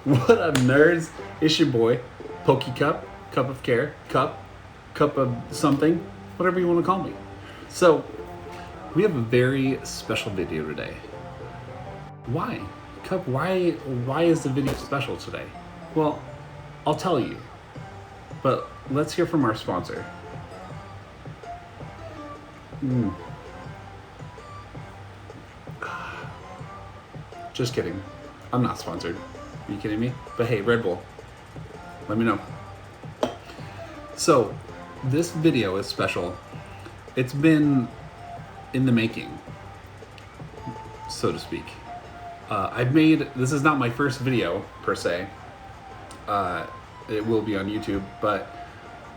What up, nerds? It's your boy, PokeCup, Cup of Care, Cup of something, whatever you want to call me. So, we have a very special video today. Why? Cup, why is the video special today? Well, I'll tell you, but let's hear from our sponsor. Just kidding. I'm not sponsored. Are you kidding me? But hey, Red Bull, let me know. So, this video is special. It's been in the making, so to speak. This is not my first video, per se. It will be on YouTube, but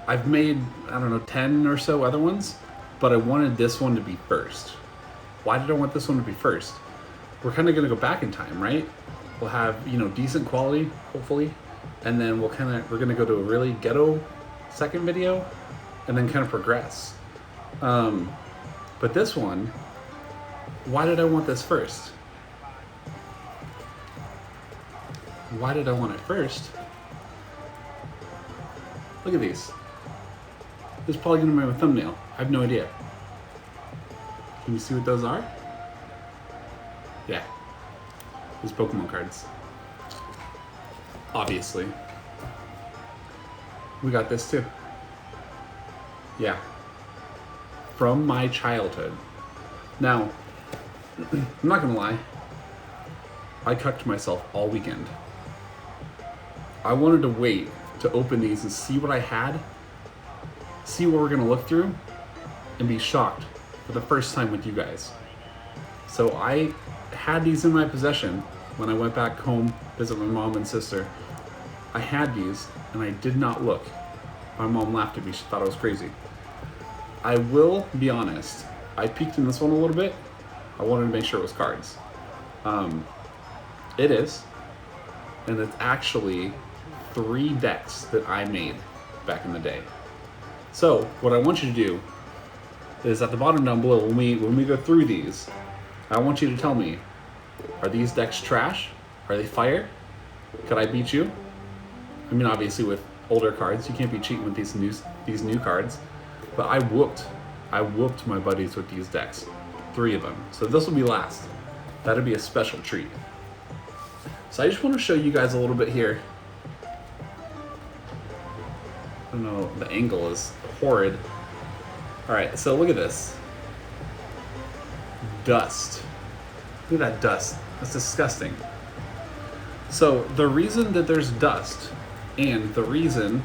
I've made, I don't know, 10 or so other ones, but I wanted this one to be first. Why did I want this one to be first? We're kind of going to go back in time, right? We'll have, decent quality, hopefully, and then we're going to go to a really ghetto second video, and then kind of progress. But this one, why did I want this first? Why did I want it first? Look at these. This is probably going to be my thumbnail. I have no idea. Can you see what those are? Yeah. These Pokemon cards. Obviously. We got this too. Yeah. From my childhood. Now, I'm not gonna lie. I cucked myself all weekend. I wanted to wait to open these and see what I had, see what we're gonna look through, and be shocked for the first time with you guys. So I had these in my possession when I went back home, visit my mom and sister. I had these and I did not look. My mom laughed at me, she thought I was crazy. I will be honest, I peeked in this one a little bit. I wanted to make sure it was cards. It is, and it's actually 3 decks that I made back in the day. So what I want you to do is at the bottom down below, when we go through these, I want you to tell me, are these decks trash? Are they fire? Could I beat you? I mean, obviously with older cards, you can't be cheating with these new cards. But I whooped my buddies with these decks. 3 of them. So this will be last. That'll be a special treat. So I just want to show you guys a little bit here. I don't know, the angle is horrid. Alright, so look at this. Dust. Look at that dust. That's disgusting. So the reason that there's dust and the reason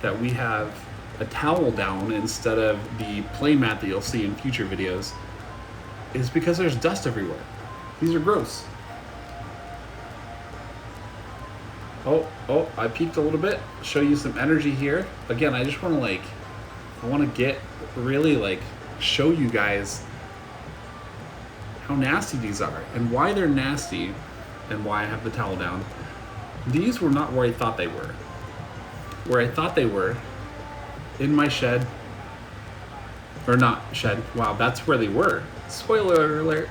that we have a towel down instead of the playmat that you'll see in future videos is because there's dust everywhere. These are gross. Oh, I peeked a little bit. Show you some energy here. Again, I just want to show you guys how nasty these are and why they're nasty and why I have the towel down. These were not where I thought they were. Where I thought they were, in my shed, or not shed, wow, that's where they were. Spoiler alert.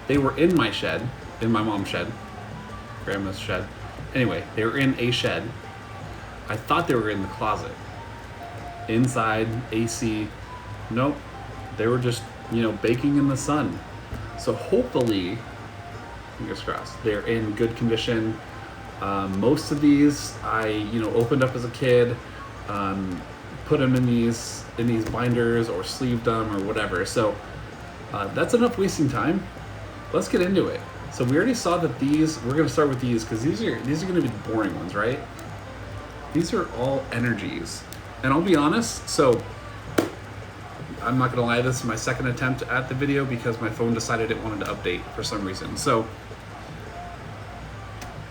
They were in my shed, in my mom's shed, grandma's shed. Anyway, they were in a shed. I thought they were in the closet. Inside, AC, nope. They were just, baking in the sun. So hopefully, fingers crossed, they're in good condition. Most of these I, opened up as a kid, put them in these binders or sleeved them or whatever. So that's enough wasting time. Let's get into it. So we already saw that we're going to start with these because these are going to be the boring ones, right? These are all energies. And I'll be honest, so I'm not going to lie, this is my second attempt at the video because my phone decided it wanted to update for some reason. So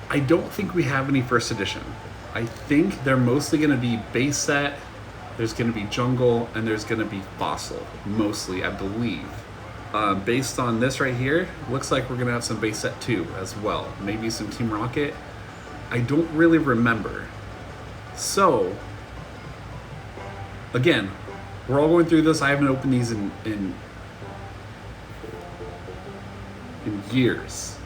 I don't think we have any first edition. I think they're mostly going to be base set, there's going to be jungle, and there's going to be fossil, mostly, I believe. Based on this right here, looks like we're going to have some base set 2 as well. Maybe some Team Rocket. I don't really remember. So, again, we're all going through this. I haven't opened these in years.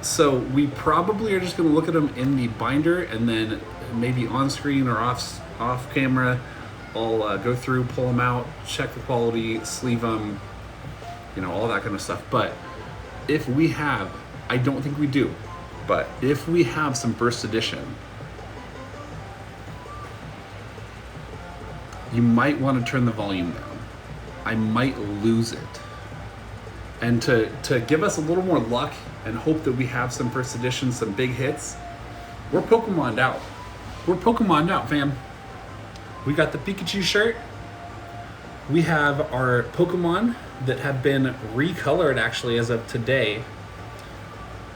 So we probably are just going to look at them in the binder, and then maybe on screen or off camera, I'll go through, pull them out, check the quality, sleeve them, you know, all that kind of stuff. But if we have, I don't think we do, but if we have some first edition, you might want to turn the volume down. I might lose it. And to give us a little more luck and hope that we have some first edition, some big hits, we're Pokemon'd out. We're Pokemon'd out, fam. We got the Pikachu shirt. We have our Pokemon that have been recolored actually as of today.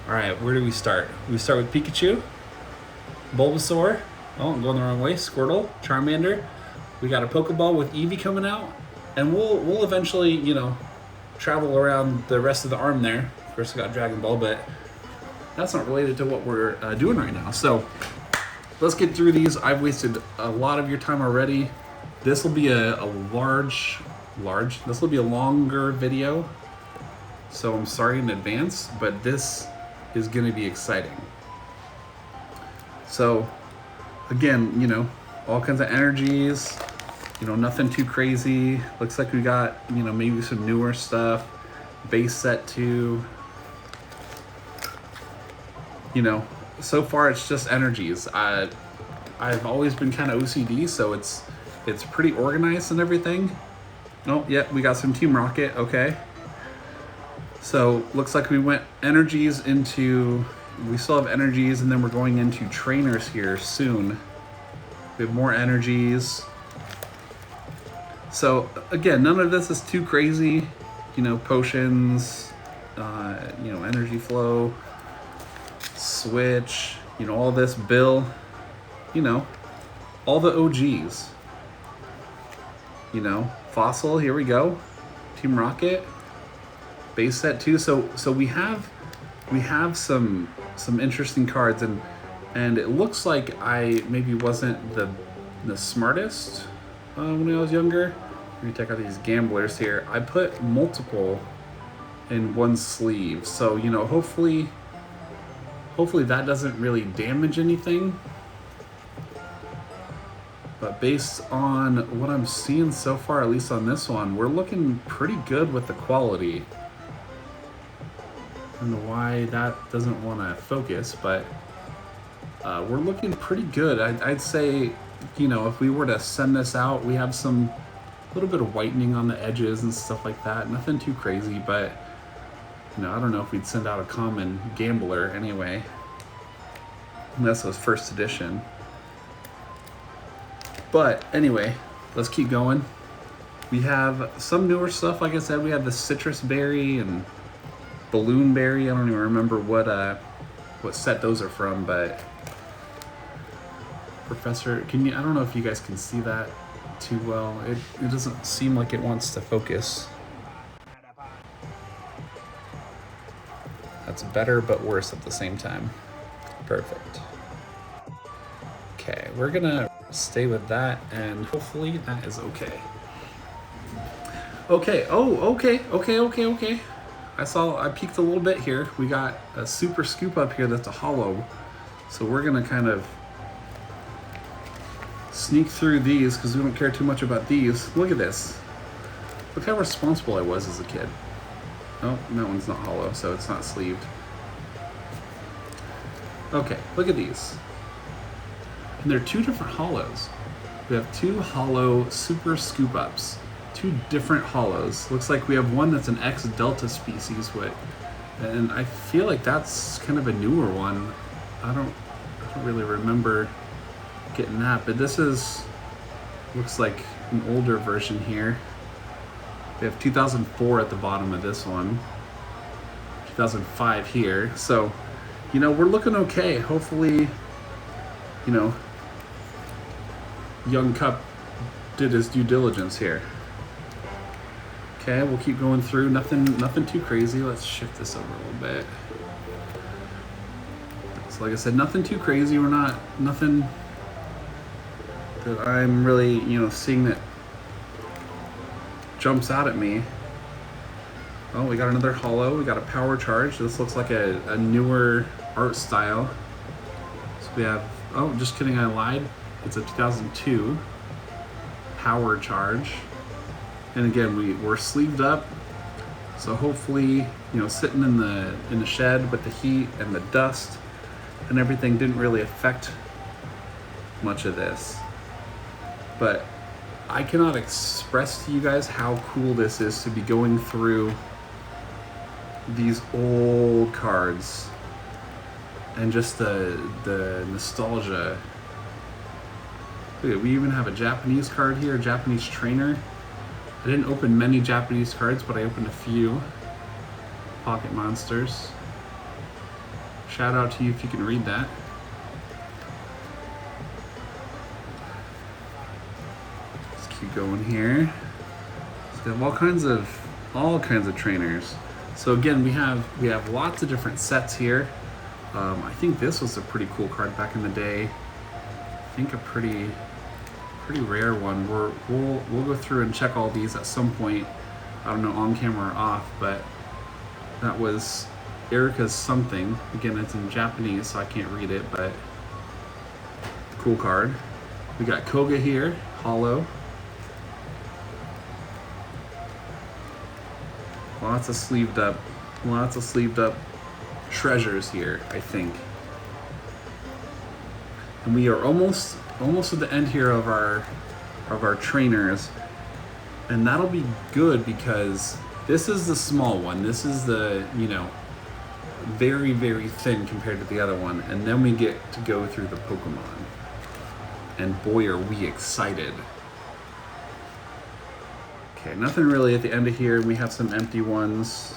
All right, where do we start? We start with Pikachu, Bulbasaur. Oh, I'm going the wrong way. Squirtle, Charmander. We got a Pokeball with Eevee coming out, and we'll eventually, you know, travel around the rest of the arm there. Of course, we got Dragon Ball, but that's not related to what we're doing right now. So let's get through these. I've wasted a lot of your time already. This will be a this will be a longer video, so I'm sorry in advance, but this is going to be exciting. So again, you know, all kinds of energies, you know, nothing too crazy. Looks like we got, you know, maybe some newer stuff. Base set 2. You know, so far it's just energies. I've always been kind of OCD, so it's pretty organized and everything. Oh, yeah, we got some Team Rocket, okay. So looks like we went energies into, we still have energies, and then we're going into trainers here soon. We have more energies. So again, none of this is too crazy. You know, potions, you know, energy flow, switch, you know, all this, Bill, you know, all the OGs. You know, Fossil, here we go. Team Rocket, base set 2. So we have some interesting cards, and it looks like I maybe wasn't the smartest when I was younger. Let me check out these gamblers here. I put multiple in one sleeve, so you know, hopefully that doesn't really damage anything. But based on what I'm seeing so far, at least on this one, we're looking pretty good with the quality. I don't know why that doesn't want to focus, but we're looking pretty good. I'd say, you know, if we were to send this out, we have some little bit of whitening on the edges and stuff like that. Nothing too crazy, but you know, I don't know if we'd send out a common gambler anyway, unless it was first edition. But anyway, let's keep going. We have some newer stuff. Like I said, we have the citrus berry and balloon berry. I don't even remember what set those are from, but Professor, can you? I don't know if you guys can see that too well. It doesn't seem like it wants to focus. That's better, but worse at the same time. Perfect. Okay, we're gonna stay with that, and hopefully that is okay. Okay, oh, okay. I peeked a little bit here. We got a super scoop up here that's a holo. So we're gonna kind of sneak through these because we don't care too much about these. Look at this. Look how responsible I was as a kid. Oh, that one's not holo, so it's not sleeved. Okay, look at these. And they're two different holos. We have two holo super scoop ups. Two different holos. Looks like we have one that's an X Delta species with, and I feel like that's kind of a newer one. I don't really remember getting that, but this looks like an older version here. We have 2004 at the bottom of this one, 2005 here. So, you know, we're looking okay. Hopefully, you know, Young Cup did his due diligence here. Okay, we'll keep going through. Nothing too crazy. Let's shift this over a little bit. So like I said, nothing too crazy. Nothing that I'm really, you know, seeing that jumps out at me. Oh, we got another holo. We got a power charge. This looks like a newer art style. So we have, oh, just kidding, I lied. It's a 2002 power charge. And again, we're sleeved up. So hopefully, you know, sitting in the shed with the heat and the dust and everything didn't really affect much of this. But I cannot express to you guys how cool this is to be going through these old cards and just the nostalgia. Look, we even have a Japanese card here, a Japanese trainer. I didn't open many Japanese cards, but I opened a few. Pocket Monsters. Shout out to you if you can read that. Let's keep going here. So we have all kinds of trainers. So again, we have lots of different sets here. I think this was a pretty cool card back in the day. I think a pretty rare one. We'll go through and check all these at some point. I don't know, on camera or off, but that was Erica's something. Again, it's in Japanese, so I can't read it, but cool card. We got Koga here, holo. Lots of sleeved up treasures here, I think. And we are almost at the end here of our trainers, and that'll be good because this is the small one. This is the, you know, very, very thin compared to the other one, and then we get to go through the Pokemon, and boy are we excited. Okay, nothing really at the end of here. We have some empty ones.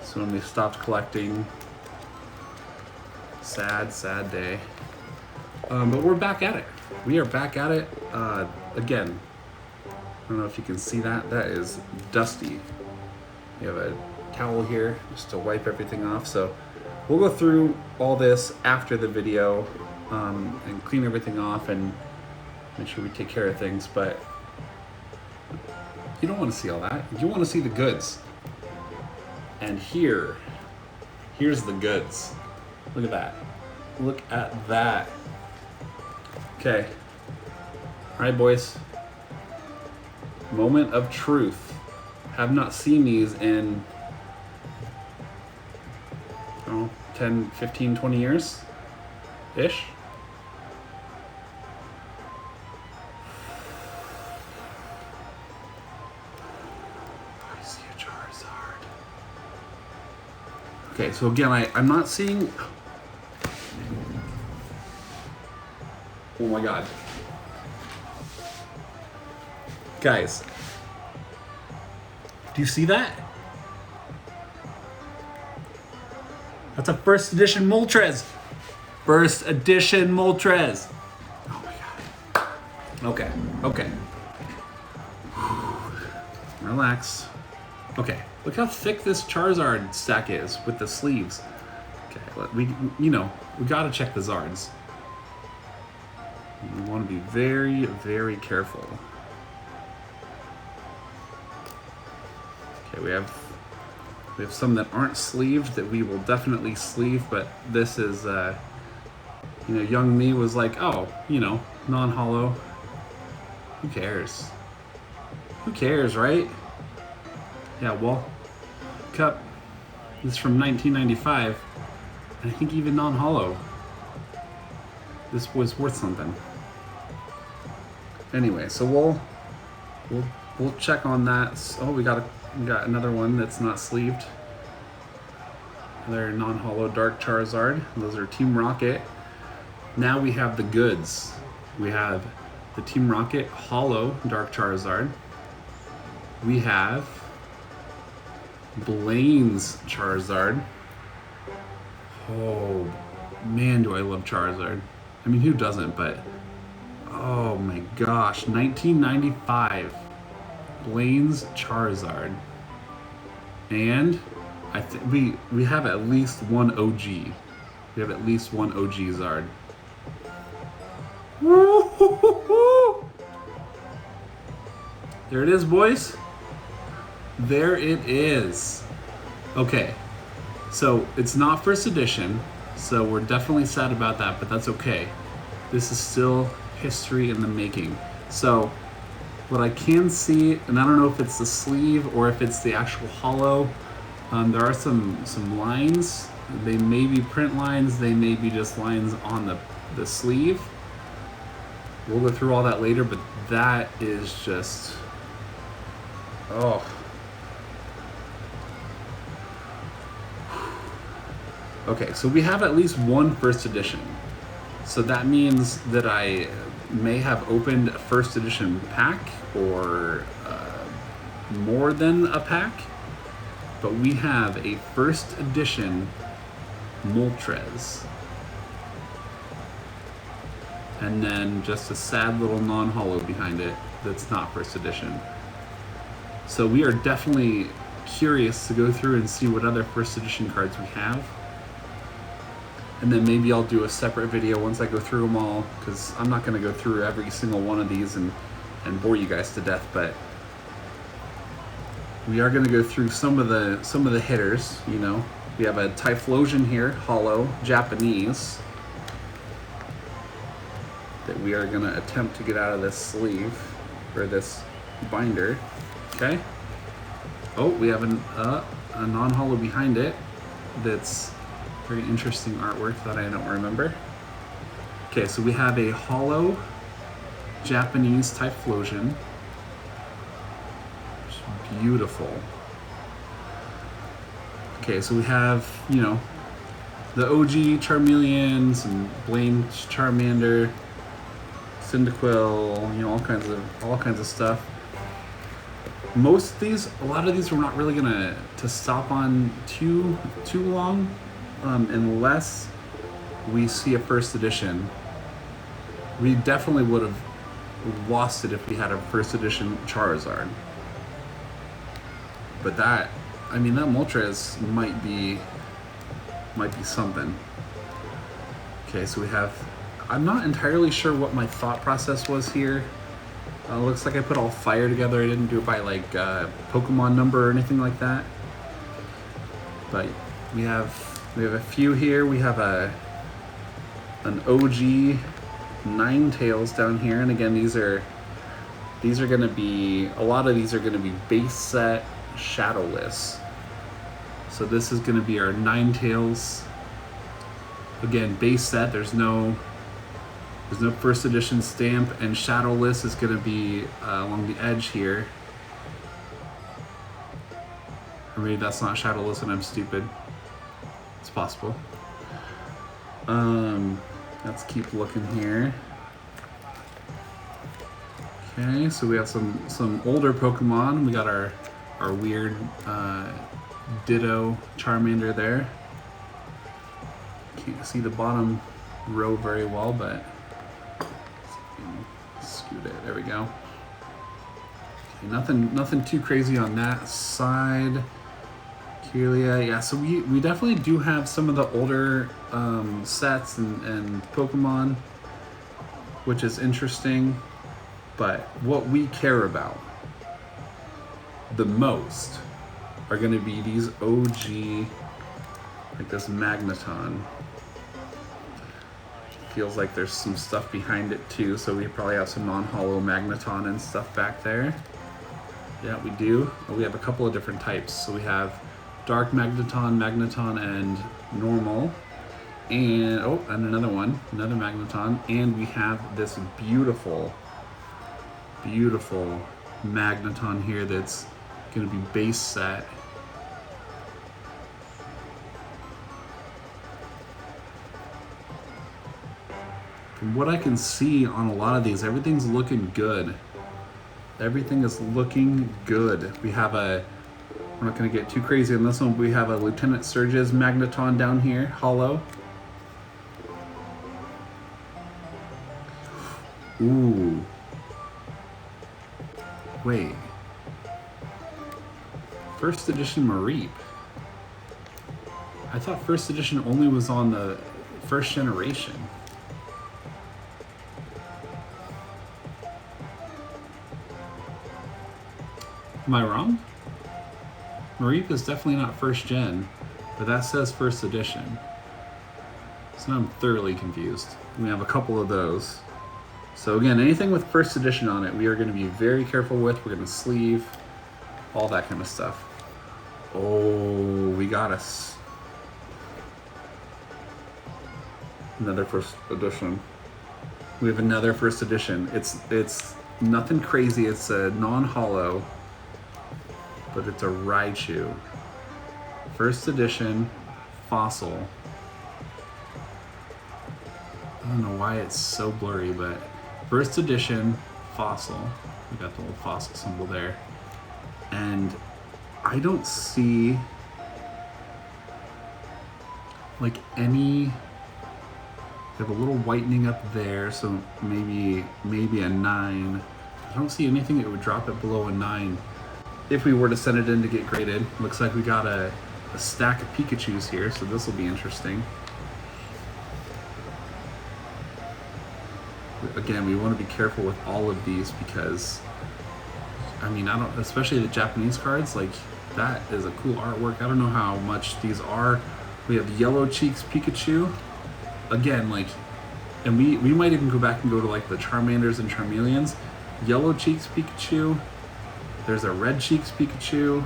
So when we stopped collecting, sad day. But we're back at it. We are back at it again. I don't know if you can see that. That is dusty. We have a towel here just to wipe everything off. So we'll go through all this after the video and clean everything off and make sure we take care of things. But you don't want to see all that. You want to see the goods. And here's the goods. Look at that. Look at that. Okay. All right, boys. Moment of truth. Have not seen these in 10, 15, 20 years ish. I see a Charizard. Okay, so again, I'm not seeing. Oh my god. Guys, do you see that? That's a first edition Moltres. First edition Moltres. Oh my god. Okay. Relax. Okay, look how thick this Charizard stack is with the sleeves. Okay, we gotta check the Zards. We want to be very, very careful. Okay, we have some that aren't sleeved that we will definitely sleeve, but this is, young me was like, oh, non-holo. Who cares? Who cares, right? Yeah, well, Cup is from 1995, and I think even non-holo, this was worth something. Anyway, so we'll check on that. Oh, we got another one that's not sleeved. Another non-holo Dark Charizard. Those are Team Rocket. Now we have the goods. We have the Team Rocket holo Dark Charizard. We have Blaine's Charizard. Oh man, do I love Charizard. I mean, who doesn't, but oh my gosh, 1995 Blaine's Charizard. And I think we have at least one OG. We have at least one OG Zard. There it is, boys. There it is. Okay, so it's not first edition, so we're definitely sad about that, but that's okay. This is still history in the making. So what I can see, and I don't know if it's the sleeve or if it's the actual holo, there are some lines. They may be print lines, they may be just lines on the sleeve. We'll go through all that later, but that is just, oh. Okay, so we have at least one first edition. So that means that I may have opened a first edition pack or more than a pack, but we have a first edition Moltres. And then just a sad little non-holo behind it that's not first edition. So we are definitely curious to go through and see what other first edition cards we have. And then maybe I'll do a separate video once I go through them all, because I'm not going to go through every single one of these and bore you guys to death, but we are going to go through some of the hitters. You know, we have a Typhlosion here, holo, Japanese, that we are going to attempt to get out of this sleeve, or this binder. Okay. Oh, we have a non-holo behind it that's very interesting artwork that I don't remember. Okay, so we have a holo Japanese Typhlosion. It's beautiful. Okay, so we have, you know, the OG Charmeleon, some Blaine Charmander, Cyndaquil, you know, all kinds of stuff. Most of these, a lot of these, we're not really gonna stop on too long, unless we see a first edition. We definitely would have lost it if we had a first edition Charizard. But that, I mean, that Moltres might be something. Okay, so we have, I'm not entirely sure what my thought process was here. Looks like I put all fire together. I didn't do it by like Pokemon number or anything like that. But we have a few here. We have an OG Ninetales down here, and again, these are going to be, a lot of these are going to be base set shadowless. So this is going to be our Ninetales. Again, base set. There's no first edition stamp, and shadowless is going to be along the edge here. Or maybe that's not shadowless and I'm stupid. It's possible. Let's keep looking here. Okay, so we have some older Pokemon. We got our weird Ditto Charmander there. Can't see the bottom row very well, but scoot it. There we go. Okay, nothing too crazy on that side. Kirlia, yeah. So we definitely do have some of the older sets and Pokemon, which is interesting. But what we care about the most are going to be these OG, like this Magneton. Feels like there's some stuff behind it too, so we probably have some non-holo Magneton and stuff back there. Yeah, we do. We have a couple of different types. So we have Dark Magneton, and normal. And, oh, and another Magneton. And we have this beautiful Magneton here that's going to be base set. From what I can see on a lot of these, everything's looking good. Everything is looking good. We have we're not going to get too crazy on this one, but we have a Lieutenant Surge's Magneton down here, holo. Ooh. Wait. First edition Mareep. I thought first edition only was on the first generation. Am I wrong? Mareep is definitely not first gen, but that says first edition. So I'm thoroughly confused. We have a couple of those. So again, anything with first edition on it, we are going to be very careful with. We're going to sleeve, all that kind of stuff. Oh, we got us another first edition. We have another first edition. It's nothing crazy. It's a non-holo, but it's a Raichu. First edition, fossil. I don't know why it's so blurry, but first edition, fossil. We got the little fossil symbol there. And I don't see like any, they have a little whitening up there, so maybe a 9. I don't see anything that would drop it below a 9. If we were to send it in to get graded, looks like we got a stack of Pikachus here, so this will be interesting. Again, we want to be careful with all of these because, I mean, especially the Japanese cards, like, that is a cool artwork. I don't know how much these are. We have Yellow Cheeks Pikachu. Again, like, and we might even go back and go to, like, the Charmanders and Charmeleons. Yellow Cheeks Pikachu. There's a Red Cheeks Pikachu.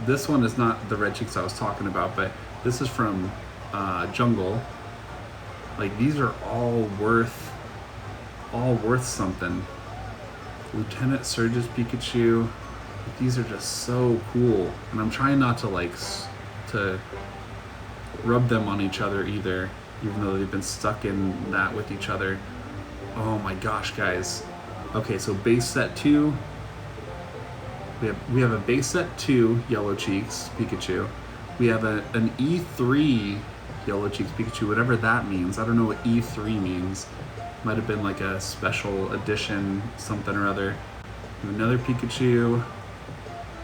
This one is not the Red Cheeks I was talking about, but this is from Jungle. Like, these are all worth something. Lieutenant Surge's Pikachu. These are just so cool, and I'm trying not to to rub them on each other either, even though they've been stuck in that with each other. Oh my gosh, guys. Okay, so base set 2. We have a base set 2 Yellow Cheeks Pikachu. We have an E3 Yellow Cheeks Pikachu, whatever that means. I don't know what E3 means. Might have been like a special edition, something or other. Another Pikachu,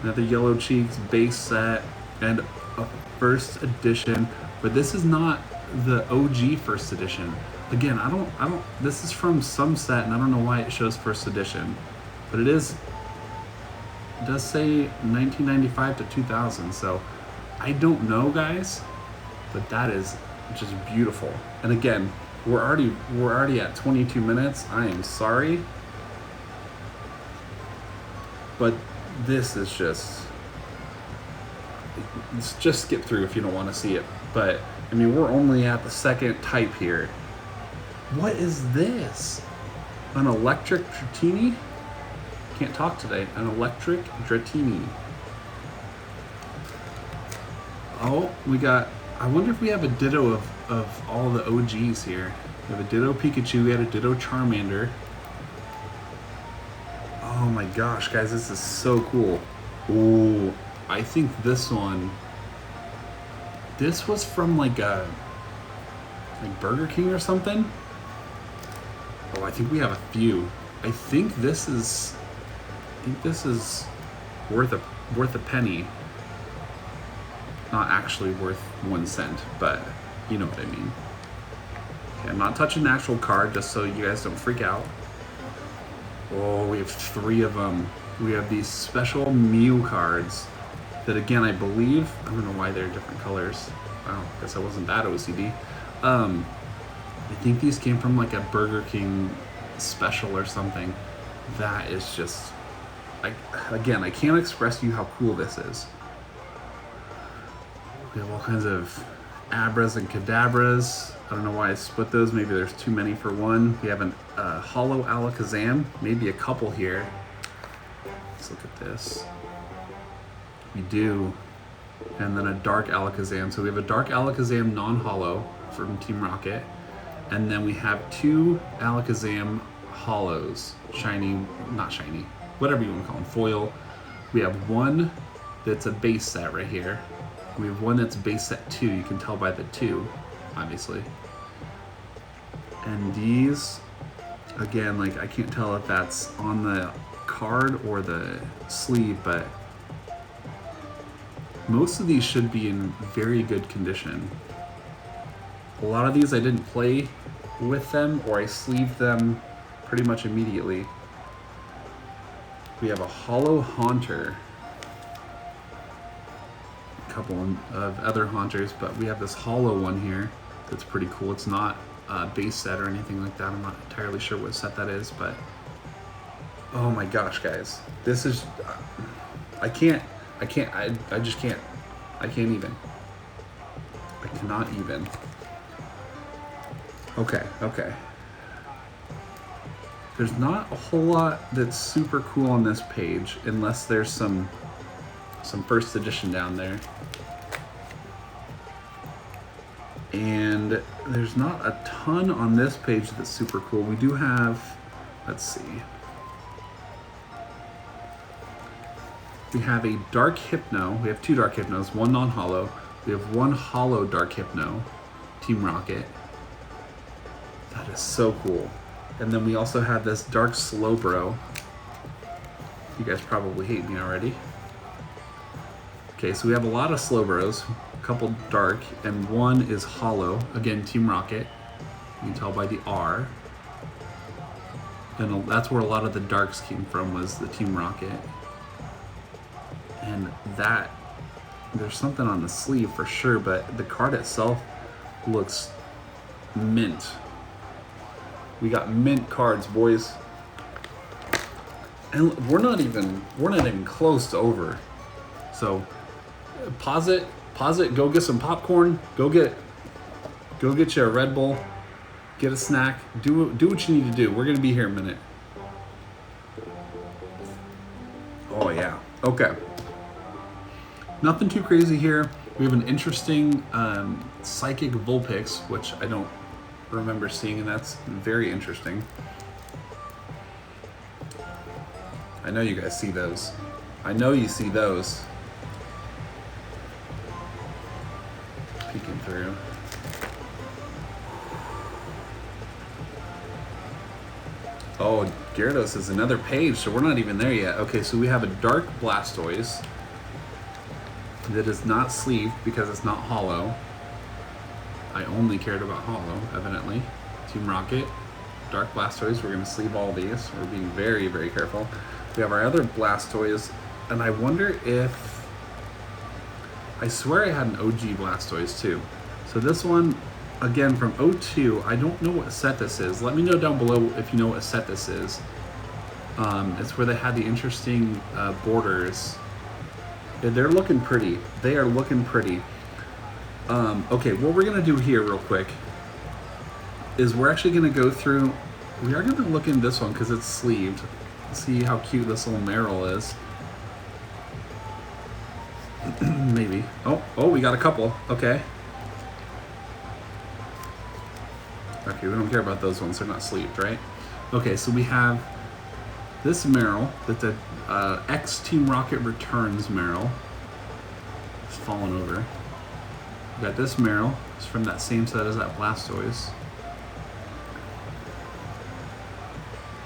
another Yellow Cheeks base set, and a first edition. But this is not the OG first edition. Again, I don't. This is from some set, and I don't know why it shows first edition, but it is. It does say 1995 to 2000. So I don't know, guys, but that is just beautiful. And again, we're already at 22 minutes. I am sorry, but this is just skip through if you don't want to see it. But I mean, we're only at the second type here. What is this? An electric Dratini? Can't talk today. An electric Dratini. Oh, we got. I wonder if we have a Ditto of all the OGs here. We have a Ditto Pikachu, we had a Ditto Charmander. Oh my gosh, guys, this is so cool. Ooh, I think this one, this was from like Burger King or something. Oh, I think we have a few. I think this is worth a penny. Not actually worth 1 cent, but you know what I mean. Okay, I'm not touching the actual card just so you guys don't freak out. Oh, we have 3 of them. We have these special Mew cards that, again, I believe, I don't know why they're different colors. Wow, I guess I wasn't that OCD. I think these came from like a Burger King special or something. That is just, again, I can't express to you how cool this is. We have all kinds of Abras and Kadabras. I don't know why I split those. Maybe there's too many for one. We have a Holo Alakazam. Maybe a couple here. Let's look at this. We do. And then a Dark Alakazam. So we have a Dark Alakazam non-holo from Team Rocket. And then we have 2 Alakazam holos. Shiny, not shiny. Whatever you want to call them. Foil. We have one that's a base set right here. We have one that's base set 2, you can tell by the 2, obviously. And these, again, like I can't tell if that's on the card or the sleeve, but most of these should be in very good condition. A lot of these I didn't play with them, or I sleeved them pretty much immediately. We have a Holo Haunter. couple of other haunters, but we have this hollow one here that's pretty cool. It's not a base set or anything like that. I'm not entirely sure what set that is, but oh my gosh, guys, this is I just can't even. I cannot even. Okay. There's not a whole lot that's super cool on this page, unless there's some first edition down there. And there's not a ton on this page that's super cool. We do have, let's see. We have a Dark Hypno. We have two Dark Hypnos, one non-hollow. We have one hollow Dark Hypno, Team Rocket. That is so cool. And then we also have this Dark Slowbro. You guys probably hate me already. Okay, so we have a lot of Slowbros, a couple dark, and one is hollow. Again, Team Rocket. You can tell by the R. And that's where a lot of the darks came from, was the Team Rocket. And that, there's something on the sleeve for sure, but the card itself looks mint. We got mint cards, boys. And we're not even close to over. So pause it, go get some popcorn, go get you a Red Bull, get a snack, do what you need to do. We're gonna be here in a minute. Oh yeah, okay. Nothing too crazy here. We have an interesting Psychic Vulpix, which I don't remember seeing, and that's very interesting. I know you guys see those. I know you see those. Peeking through. Oh, Gyarados is another page, so we're not even there yet. Okay, so we have a Dark Blastoise that is not sleeved because it's not hollow. I only cared about hollow, evidently. Team Rocket, Dark Blastoise. We're going to sleeve all these. We're being very, very careful. We have our other Blastoise, and I wonder if... I swear I had an OG Blastoise too. So this one, again, from 02, I don't know what set this is. Let me know down below if you know what set this is. It's where they had the interesting borders. Yeah, they're looking pretty. They are looking pretty. Okay, what we're gonna do here real quick is we're actually gonna go through, we are gonna look in this one because it's sleeved. See how cute this little Meryl is. Maybe. Oh, we got a couple. Okay. Okay, we don't care about those ones. They're not sleeved, right? Okay, so we have this Meryl, that's a X Team Rocket Returns Meryl. It's fallen over. We got this Meryl. It's from that same set as that Blastoise.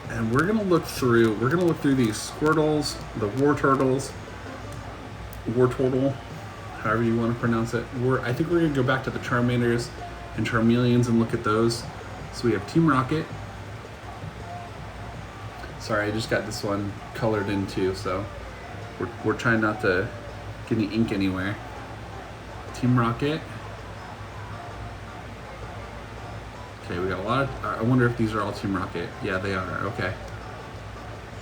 And we're gonna look through these Squirtles, the Wartortle, however you want to pronounce it. I think we're gonna go back to the Charmanders and Charmeleons and look at those. So we have Team Rocket. Sorry, I just got this one colored in too, so we're trying not to get any ink anywhere. Team Rocket. Okay, we got a lot of, I wonder if these are all Team Rocket. Yeah, they are, okay.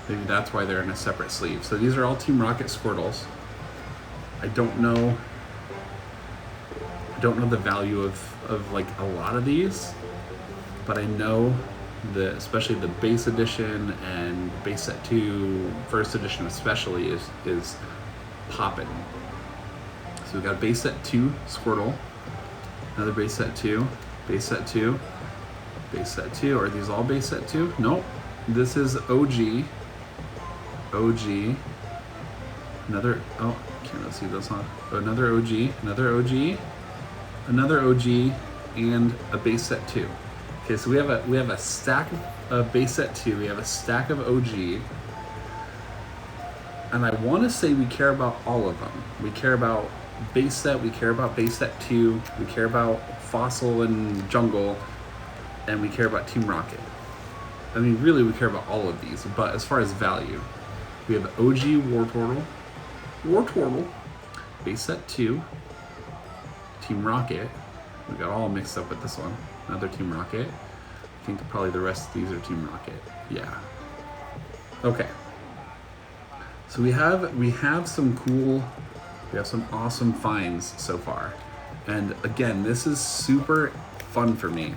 Maybe that's why they're in a separate sleeve. So these are all Team Rocket Squirtles. I don't know the value of like a lot of these, but I know that especially the base edition and base set 2, first edition especially is popping. So we got base set 2 Squirtle, another base set 2, base set 2, base set 2. Are these all base set 2? Nope. This is OG. Another, oh, can't really see those, huh? Another OG, another OG, another OG, and a base set 2. Okay, so we have a stack of base set 2. We have a stack of OG. And I want to say we care about all of them. We care about base set, we care about base set 2, we care about Fossil and Jungle, and we care about Team Rocket. I mean, really, we care about all of these, but as far as value, we have OG Wartortle, base set 2, Team Rocket. We got all mixed up with this one. Another Team Rocket. I think probably the rest of these are Team Rocket. Yeah. Okay. So we have some awesome finds so far. And again, this is super fun for me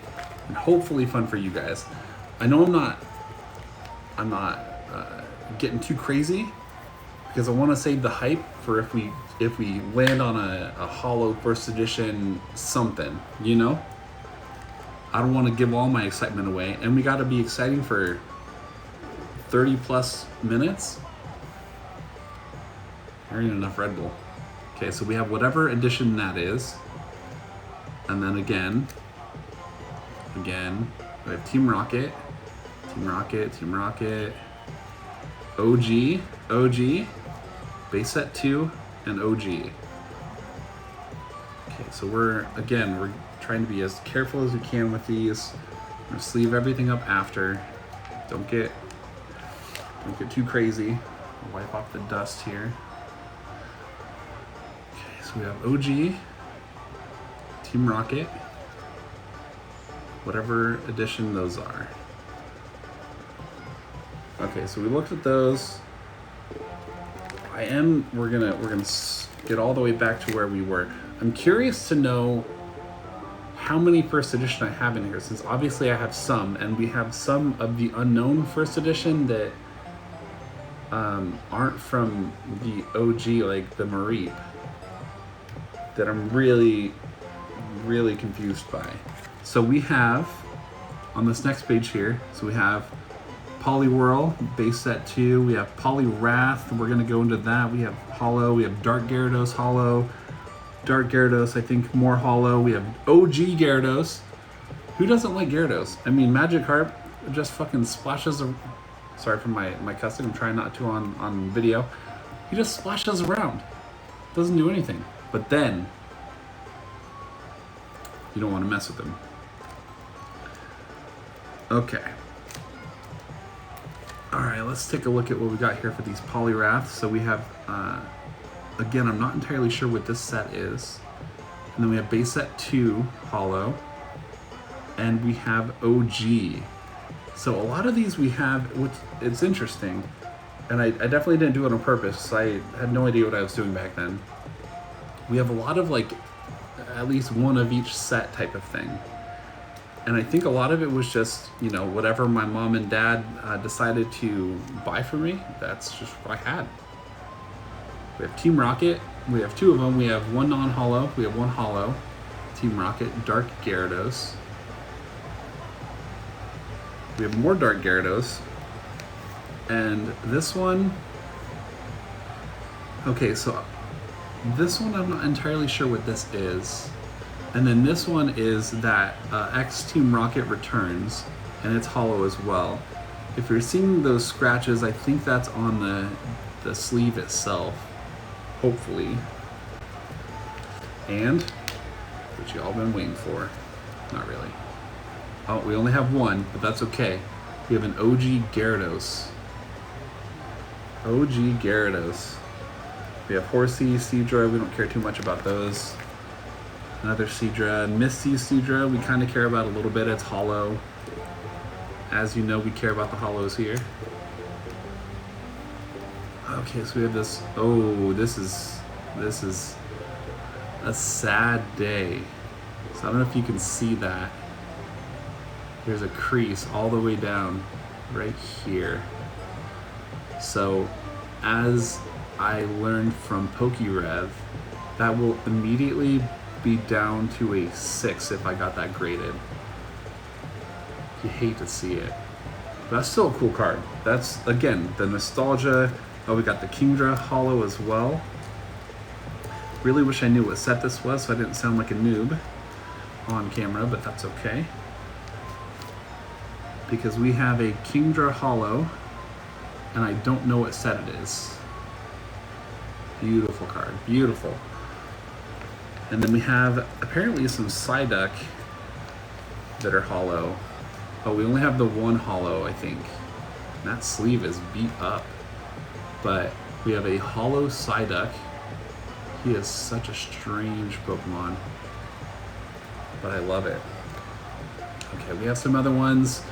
and hopefully fun for you guys. I know I'm not getting too crazy because I want to save the hype for if we land on a holo first edition something, you know? I don't want to give all my excitement away, and we got to be exciting for 30 plus minutes. There ain't enough Red Bull. Okay, so we have whatever edition that is, and then again, we have Team Rocket, OG, base set 2, and OG. Okay, so we're trying to be as careful as we can with these. We're gonna sleeve everything up after. Don't get too crazy. I'll wipe off the dust here. Okay, so we have OG, Team Rocket, whatever edition those are. Okay, so we looked at those. We're gonna get all the way back to where we were. I'm curious to know how many first edition I have in here, since obviously I have some, and we have some of the unknown first edition that aren't from the OG, like the Mareep, that I'm really confused by. So we have, on this next page here, so we have Poliwhirl, base set 2, we have Poliwrath, we're going to go into that, we have Holo, we have Dark Gyarados Holo, Dark Gyarados, I think more Holo, we have OG Gyarados. Who doesn't like Gyarados? I mean, Magikarp just fucking splashes, sorry for my cussing, I'm trying not to on video. He just splashes around, doesn't do anything. But then, you don't want to mess with him. Okay. Alright, let's take a look at what we got here for these Poliwraths. So we have, again, I'm not entirely sure what this set is. And then we have base set 2, Holo. And we have OG. So a lot of these we have, which it's interesting. And I definitely didn't do it on purpose. I had no idea what I was doing back then. We have a lot of like, at least one of each set type of thing. And I think a lot of it was just, you know, whatever my mom and dad decided to buy for me, that's just what I had. We have Team Rocket, we have 2 of them, we have 1 non-holo, we have 1 holo. Team Rocket, Dark Gyarados. We have more Dark Gyarados. And this one, okay, so this one I'm not entirely sure what this is. And then this one is that X Team Rocket returns, and it's holo as well. If you're seeing those scratches, I think that's on the sleeve itself, hopefully. And, which you all been waiting for, not really. Oh, we only have 1, but that's okay. We have an OG Gyarados. OG Gyarados. We have Horsey, Seadra, we don't care too much about those. Another Seadra, Misty Seadra, we kind of care about a little bit, it's holo. As you know, we care about the holos here. Okay, so we have this, oh, this is a sad day. So I don't know if you can see that. There's a crease all the way down right here. So as I learned from PokeRev, that will immediately be down to a 6 if I got that graded. You hate to see it. But that's still a cool card. That's, again, the nostalgia. Oh, we got the Kingdra holo as well. Really wish I knew what set this was so I didn't sound like a noob on camera, but that's okay. Because we have a Kingdra holo, and I don't know what set it is. Beautiful card, beautiful. And then we have apparently some Psyduck that are holo. Oh, we only have the 1 holo, I think. And that sleeve is beat up. But we have a holo Psyduck He is such a strange Pokemon, but I love it. Okay, we have some other ones.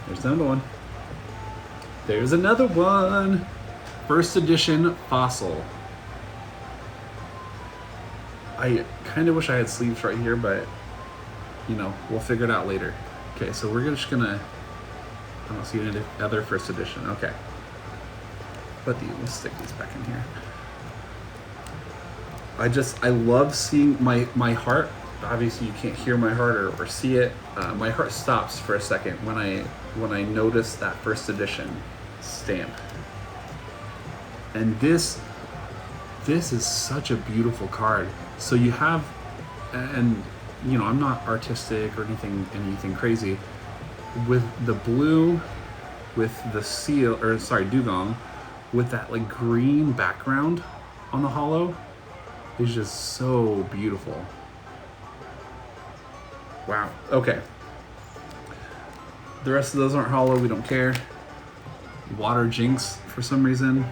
There's another one. There's another one. First edition Fossil. I kind of wish I had sleeves right here, but you know, we'll figure it out later. Okay, so we're just gonna, I don't see any other first edition. Okay. Let's stick these back in here. I love seeing my heart. Obviously you can't hear my heart or see it. My heart stops for a second when I notice that first edition stamp. And this is such a beautiful card. So you have, and you know, I'm not artistic or anything crazy. With the blue, with the seal, or sorry, dugong, with that like green background on the holo, is just so beautiful. Wow. Okay. The rest of those aren't holo. We don't care. Water Jinx for some reason.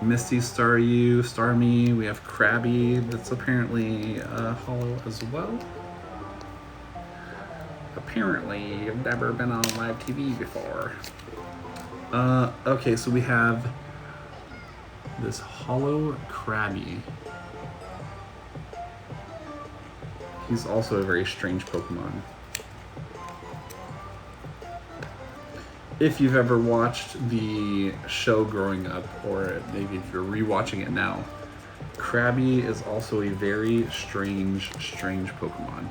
Misty, Staryu, Starmie. We have Krabby. That's apparently holo as well. Apparently, I've never been on live TV before. Okay, so we have this holo Krabby. He's also a very strange Pokemon. If you've ever watched the show growing up, or maybe if you're rewatching it now, Krabby is also a very strange Pokemon.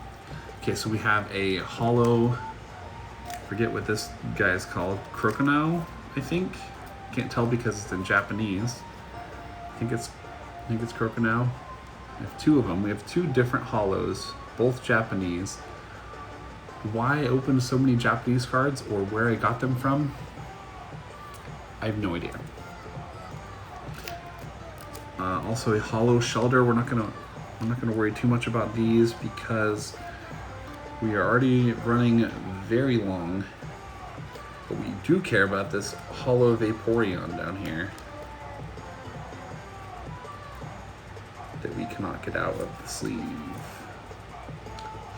Okay, so we have a holo, forget what this guy is called, Crocodile, I think. Can't tell because it's in Japanese. I think it's Crocodile. We have two of them. We have two different holos, both Japanese. Why I opened so many Japanese cards or where I got them from, I have no idea. Also a holo Shelter. I'm not gonna worry too much about these because we are already running very long. But we do care about this holo Vaporeon down here that we cannot get out of the sleeve.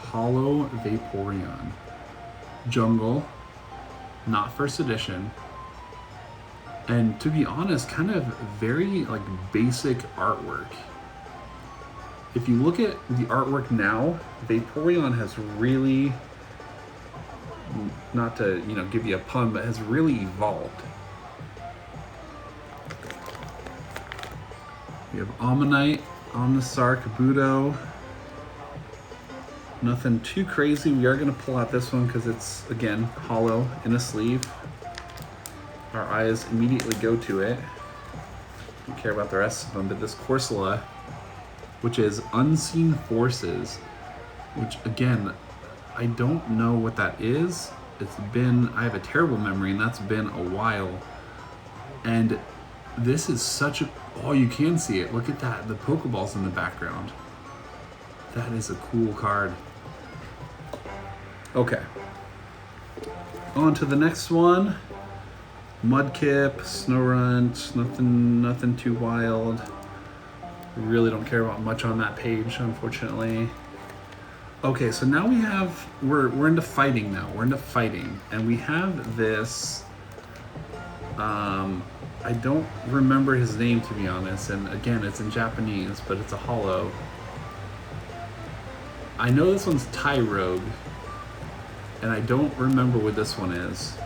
Holo Vaporeon. Jungle, not first edition. And to be honest, kind of very like basic artwork. If you look at the artwork now, Vaporeon has really, not to give you a pun, but has really evolved. We have Omanyte, Omnisar, Kabuto. Nothing too crazy. We are going to pull out this one because it's, again, holo in a sleeve. Our eyes immediately go to it. Don't care about the rest of them, but this Corsola, which is Unseen Forces, which, again, I don't know what that is. I have a terrible memory, and that's been a while. And this is such a, oh, you can see it. Look at that, the Pokeballs in the background. That is a cool card. Okay. On to the next one. Mudkip, Snorunt, nothing too wild. Really don't care about much on that page, unfortunately. Okay, so now we have, we're into fighting now. We're into fighting, and we have this. I don't remember his name, to be honest, and again, it's in Japanese, but it's a holo. I know this one's Tyrogue, and I don't remember what this one is.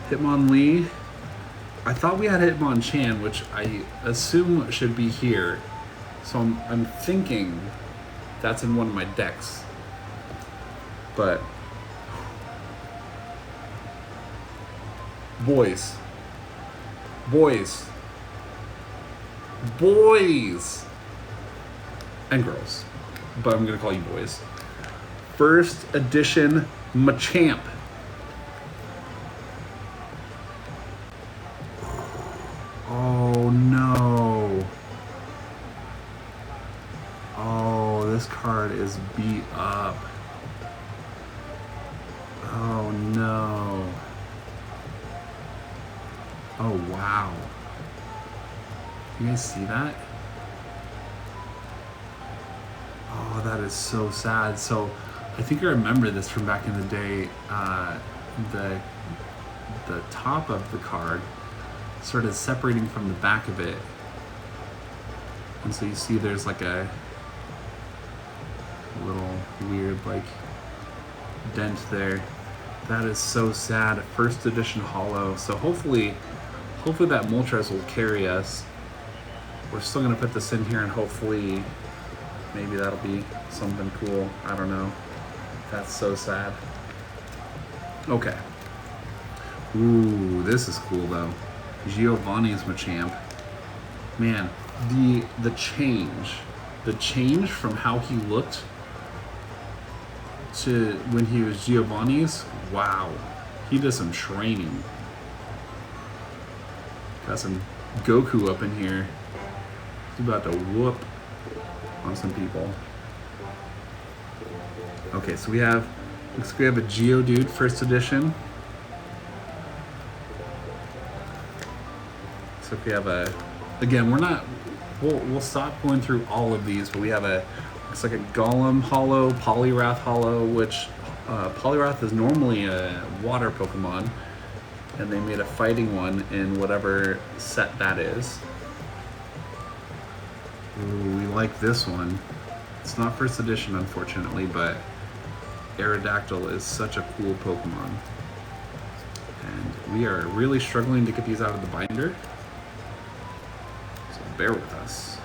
Hitmonlee. I thought we had Hitmonchan, which I assume should be here. So I'm thinking that's in one of my decks. But boys, and girls, but I'm gonna call you boys. First edition Machamp. Oh no. Oh, this card is beat up. Oh no. Oh, wow. You guys see that? Oh, that is so sad. So I think I remember this from back in the day. The top of the card started separating from the back of it. And so you see there's like a little weird like dent there. That is so sad. First edition holo. So hopefully that Moltres will carry us. We're still gonna put this in here and hopefully maybe that'll be something cool. I don't know. That's so sad. Okay. Ooh, this is cool though. Giovanni's Machamp. Man, the change from how he looked to when he was Giovanni's, wow. He did some training. Got some Goku up in here. He's about to whoop on some people. Okay, so looks like we have a Geodude first edition. So if we have again, we'll stop going through all of these, but we have looks like a Golem holo, Poliwrath holo, which Poliwrath is normally a water Pokemon, and they made a fighting one in whatever set that is. Ooh, we like this one. It's not first edition, unfortunately, but Aerodactyl is such a cool Pokemon. And we are really struggling to get these out of the binder. So bear with us.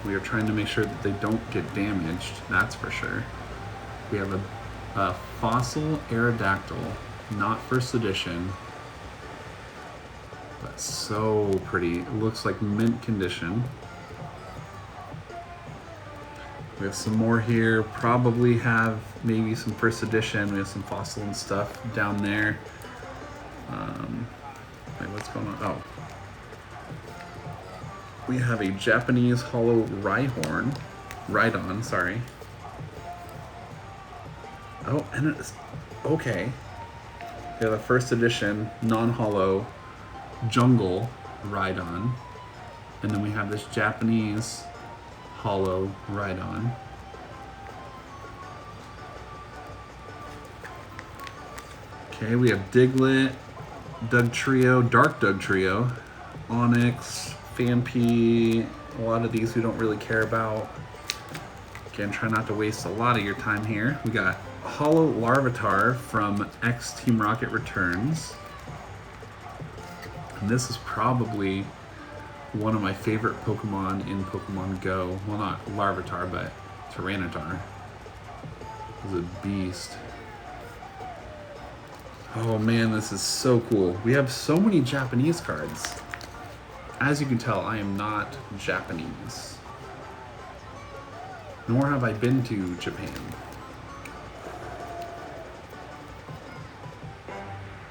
We are trying to make sure that they don't get damaged, that's for sure. We have a Fossil Aerodactyl, not first edition, but so pretty. It looks like mint condition. We have some more here, probably have maybe some first edition. We have some fossil and stuff down there. Wait, what's going on? Oh. We have a Japanese holo Rhydon, sorry. Oh, and it's, okay. We have a first edition, non-holo Jungle Rhydon. And then we have this Japanese holo Rhydon. Okay, we have Diglett, Dugtrio, Dark Dugtrio, Onix, Phanpy, a lot of these we don't really care about. Again, try not to waste a lot of your time here. We got Holo Larvitar from X Team Rocket Returns. And this is probably one of my favorite Pokemon in Pokemon Go. Well, not Larvitar, but Tyranitar. It's a beast. Oh man, this is so cool. We have so many Japanese cards. As you can tell, I am not Japanese. Nor have I been to Japan.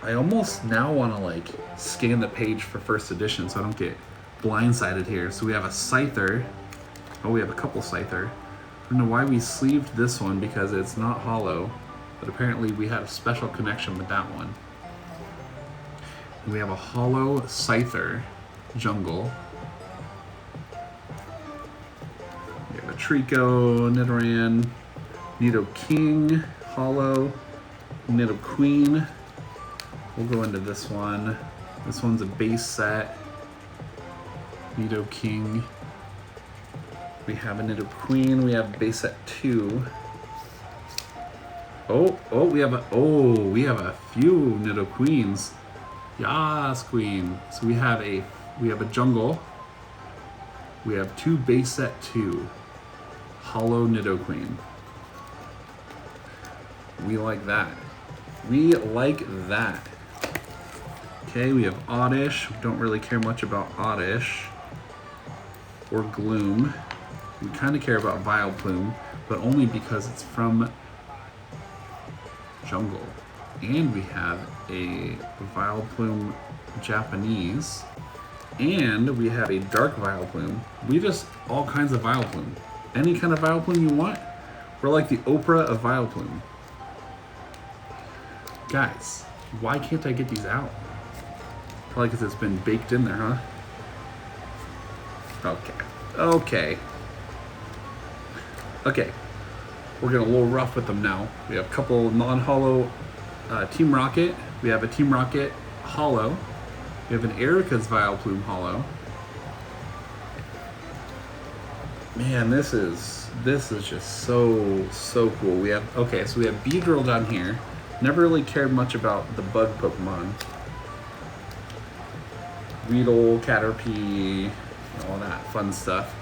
I almost now want to like scan the page for first edition so I don't get blindsided here. So we have a Scyther. Oh, we have a couple Scyther. I don't know why we sleeved this one because it's not holo, but apparently we had a special connection with that one. And we have a holo Scyther Jungle. We have a Trico, Nidoran, Nidoking, holo, Nidoqueen. We'll go into this one. This one's a base set. Nidoking. We have a Nidoqueen. We have base set 2. We have a few Nidoqueens. Yas, queen. So we have a jungle. We have 2 base set 2. Holo Nidoqueen. We like that. We like that. Okay, we have Oddish. Don't really care much about Oddish. Or Gloom. We kind of care about Vileplume, but only because it's from Jungle. And we have a Vileplume Japanese. And we have a Dark Vileplume. We just, all kinds of Vileplume. Any kind of Vileplume you want. We're like the Oprah of Vileplume. Guys, why can't I get these out? Probably because it's been baked in there, huh? Okay. Okay. Okay. We're getting a little rough with them now. We have a couple non-holo Team Rocket. We have a Team Rocket holo. We have an Erica's Vileplume holo. Man, this is just so cool. We have, okay, so we have Beedrill down here. Never really cared much about the bug Pokemon. Weedle, Caterpie, all that fun stuff.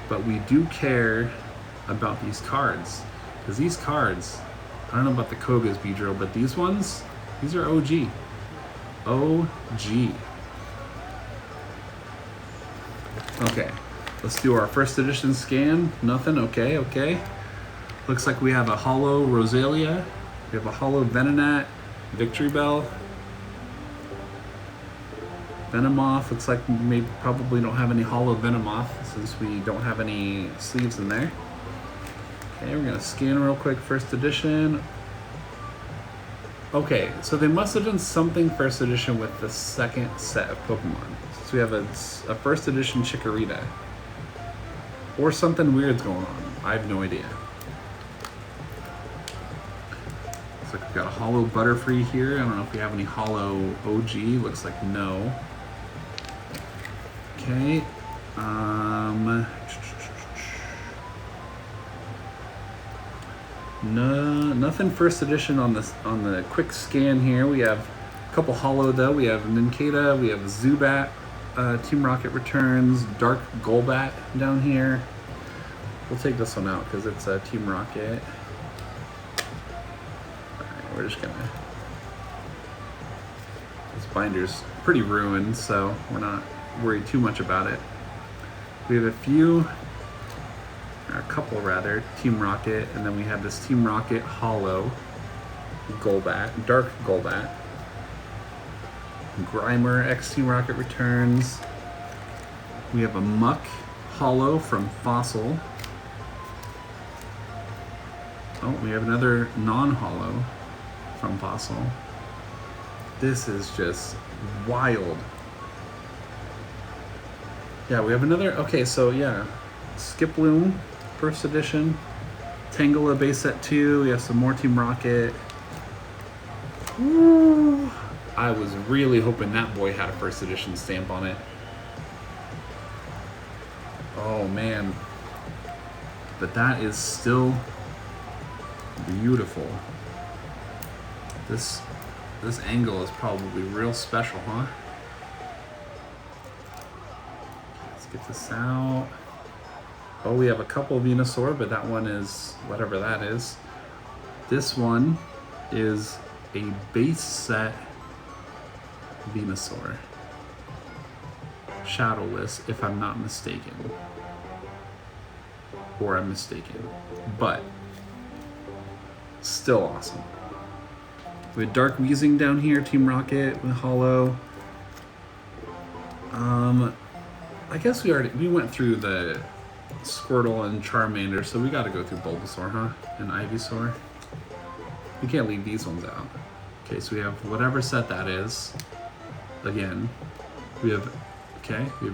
But we do care about these cards. Because these cards, I don't know about the Koga's Beedrill, but these ones, these are OG. OG. Okay, let's do our first edition scan. Nothing, okay, okay. Looks like we have a holo Rosalia. We have a holo Venonat, Victory Bell. Venomoth, looks like we probably don't have any holo Venomoth since we don't have any sleeves in there. Okay, we're gonna scan real quick, first edition. Okay, so they must have done something first edition with the second set of Pokemon. So we have a first edition Chikorita. Or something weird's going on. I have no idea. Looks like we've got a holo Butterfree here. I don't know if we have any holo OG. Looks like no. Okay. No, nothing first edition on this on the quick scan here. We have a couple holo though. We have Nincada, we have Zubat, Team Rocket returns, Dark Golbat down here. We'll take this one out because it's a Team Rocket. Alright, we're just gonna. This binder's pretty ruined, so we're not worried too much about it. We have a couple rather, Team Rocket, and then we have this Team Rocket holo Golbat, Dark Golbat. Grimer, X Team Rocket returns. We have a Muck holo from Fossil. Oh, we have another non-holo from Fossil. This is just wild. Yeah, we have another, okay, so yeah, Skiploom, first edition, Tangela base set 2, we have some more Team Rocket. Woo! I was really hoping that boy had a first edition stamp on it. Oh man. But that is still beautiful. This angle is probably real special, huh? Let's get this out. Oh, we have a couple of Venusaur, but that one is whatever that is. This one is a base set Venusaur. Shadowless, if I'm not mistaken. Or I'm mistaken. But still awesome. We have Dark Weezing down here, Team Rocket with holo. I guess we went through the Squirtle and Charmander, so we got to go through Bulbasaur, huh? And Ivysaur. We can't leave these ones out. Okay, so we have whatever set that is. Again, we have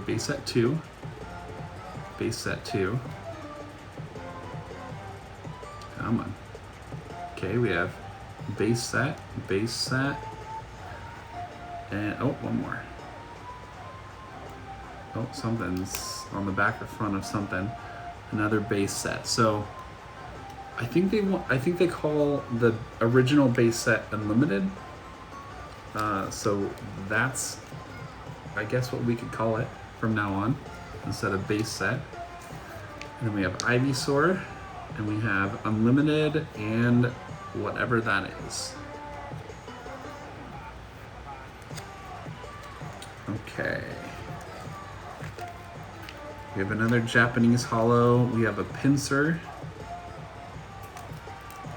base set 2. Base set 2. Come on. Okay, we have base set, and oh, one more. Oh, something's on the back or front of something. Another base set. So I think they call the original base set unlimited. So that's, I guess, what we could call it from now on instead of base set. And then we have Ivysaur, and we have unlimited and whatever that is. Okay. We have another Japanese holo. We have a Pinsir.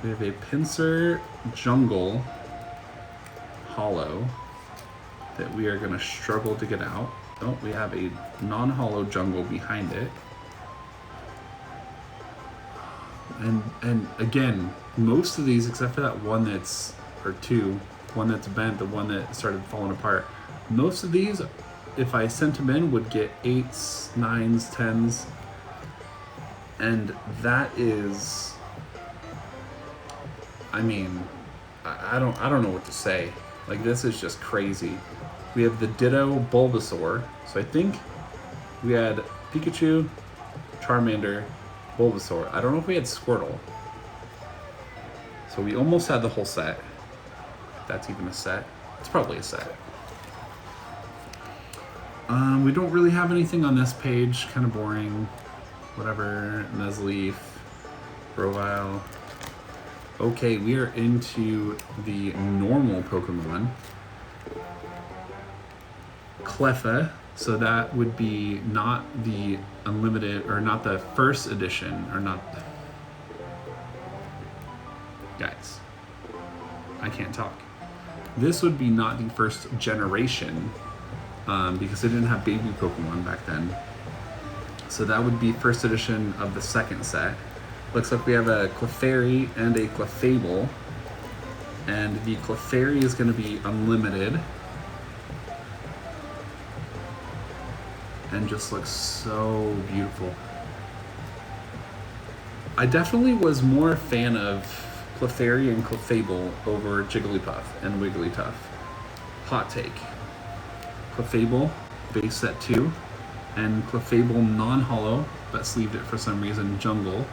We have a Pinsir Jungle holo that we are going to struggle to get out. Oh, we have a non-holo Jungle behind it. And again, most of these, except for that one that's, or two, one that's bent, the one that started falling apart, Most of these, if I sent them in, would get 8s, 9s, 10s. And that is, I mean, I don't know what to say. Like, this is just crazy. We have the Ditto Bulbasaur. So I think we had Pikachu, Charmander, Bulbasaur. I don't know if we had Squirtle. So we almost had the whole set. If that's even a set. It's probably a set. We don't really have anything on this page. Kind of boring. Whatever. Nuzleaf. Grovyle. Okay, we are into the normal Pokemon. Cleffa. So that would be not the unlimited, or not the first edition, or not. Guys, I can't talk. This would be not the first generation, because they didn't have baby Pokemon back then. So that would be first edition of the second set. Looks like we have a Clefairy and a Clefable. And the Clefairy is going to be unlimited. And just looks so beautiful. I definitely was more a fan of Clefairy and Clefable over Jigglypuff and Wigglytuff. Hot take. Clefable, base set 2, and Clefable non-holo, but sleeved it for some reason, Jungle.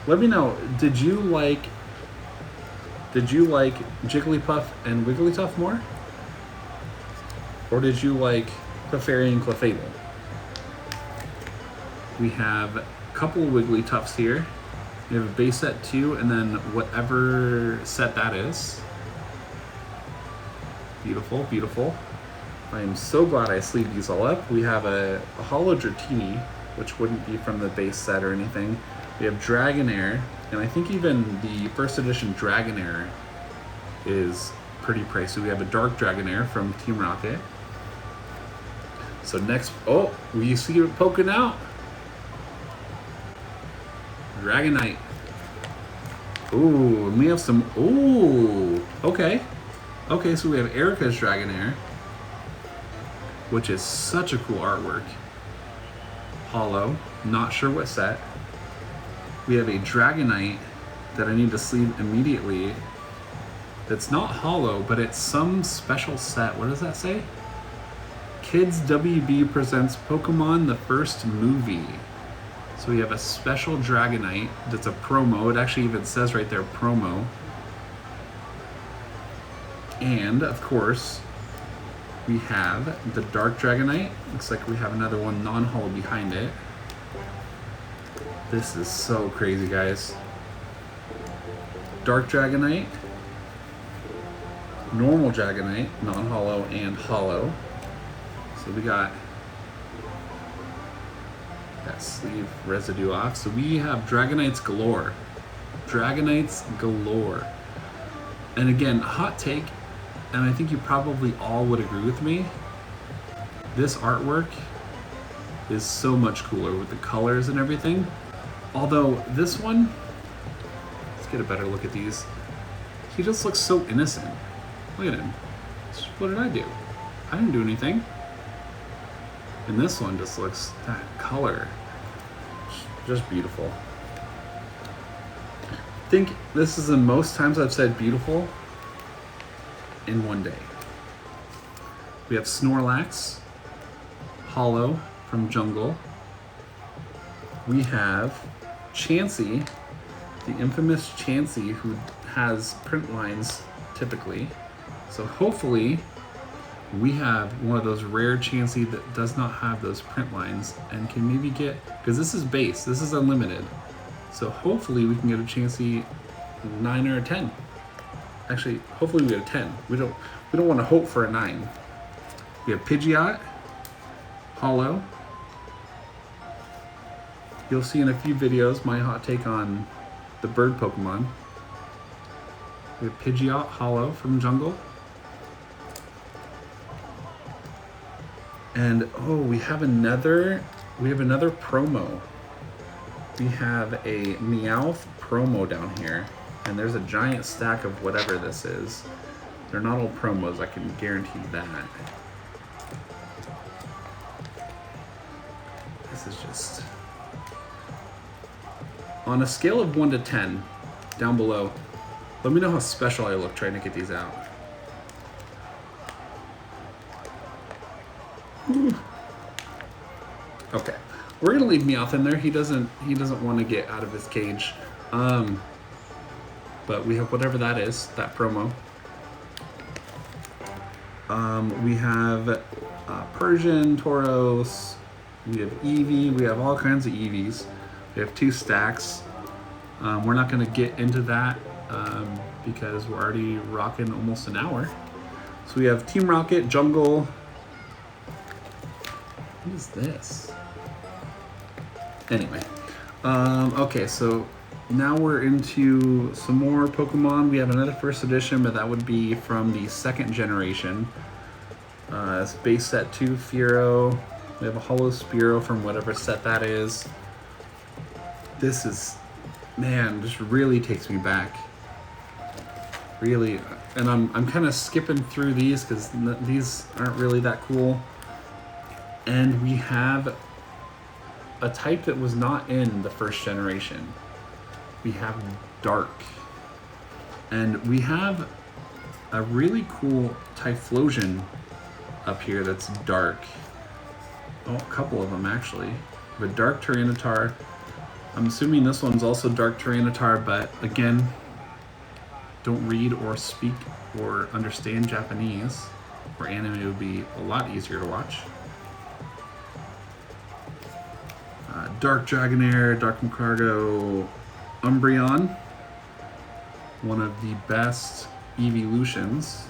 Let me know, did you like Jigglypuff and Wigglytuff more? Or did you like Clefairy and Clefable? We have a couple of Wigglytuffs here. We have a base set 2 and then whatever set that is. Beautiful, beautiful. I am so glad I sleeved these all up. We have a Holo Dratini, which wouldn't be from the base set or anything. We have Dragonair, and I think even the first edition Dragonair is pretty pricey. We have a Dark Dragonair from Team Rocket. So next, oh, we see it poking out. Dragonite. Ooh, and we have some, ooh, okay. Okay, so we have Erica's Dragonair, which is such a cool artwork. Holo, not sure what set. We have a Dragonite that I need to sleeve immediately. That's not holo, but it's some special set. What does that say? Kids WB presents Pokemon the first movie. So we have a special Dragonite that's a promo. It actually even says right there, promo. And of course, we have the Dark Dragonite. Looks like we have another one non-holo behind it. This is so crazy, guys. Dark Dragonite, normal Dragonite, non-holo and holo. So we got that sleeve residue off. So we have Dragonites galore. Dragonites galore. And again, hot take, and I think you probably all would agree with me, this artwork is so much cooler with the colors and everything. Although this one, let's get a better look at these. He just looks so innocent. Look at him. What did I do? I didn't do anything. And this one just looks, that color, just beautiful. I think this is the most times I've said beautiful in one day. We have Snorlax, holo from Jungle. We have Chansey, the infamous Chansey, who has print lines typically. So hopefully we have one of those rare Chansey that does not have those print lines and can maybe get, because this is base, this is unlimited. So hopefully we can get a Chansey 9 or a 10. Actually, hopefully we get a 10. We don't want to hope for a 9. We have Pidgeot, holo. You'll see in a few videos my hot take on the bird Pokemon. We have Pidgeot, holo from Jungle. And oh, we have another promo. We have a Meowth promo down here, and there's a giant stack of whatever this is. They're not all promos, I can guarantee that. This is just... On a scale of 1 to 10, down below, let me know how special I look trying to get these out. Okay, we're gonna leave Meowth in there. He doesn't want to get out of his cage. But we have whatever that is, that promo. We have Persian, Tauros, we have Eevee, we have all kinds of Eevees. We have 2 stacks. We're not going to get into that because we're already rocking almost an hour. So we have Team Rocket, Jungle. What is this? Anyway. Okay, so now we're into some more Pokemon. We have another first edition, but that would be from the 2nd generation. It's base set 2 Fearow. We have a Holos Spearow from whatever set that is. This is, man, just really takes me back. Really, and I'm kind of skipping through these because these aren't really that cool. And we have a type that was not in the 1st generation. We have Dark. And we have a really cool Typhlosion up here that's Dark. Oh, a couple of them actually. We have a Dark Tyranitar. I'm assuming this one's also Dark Tyranitar, but again, don't read or speak or understand Japanese, or anime would be a lot easier to watch. Dark Dragonair, Dark Magcargo, Umbreon, one of the best evolutions.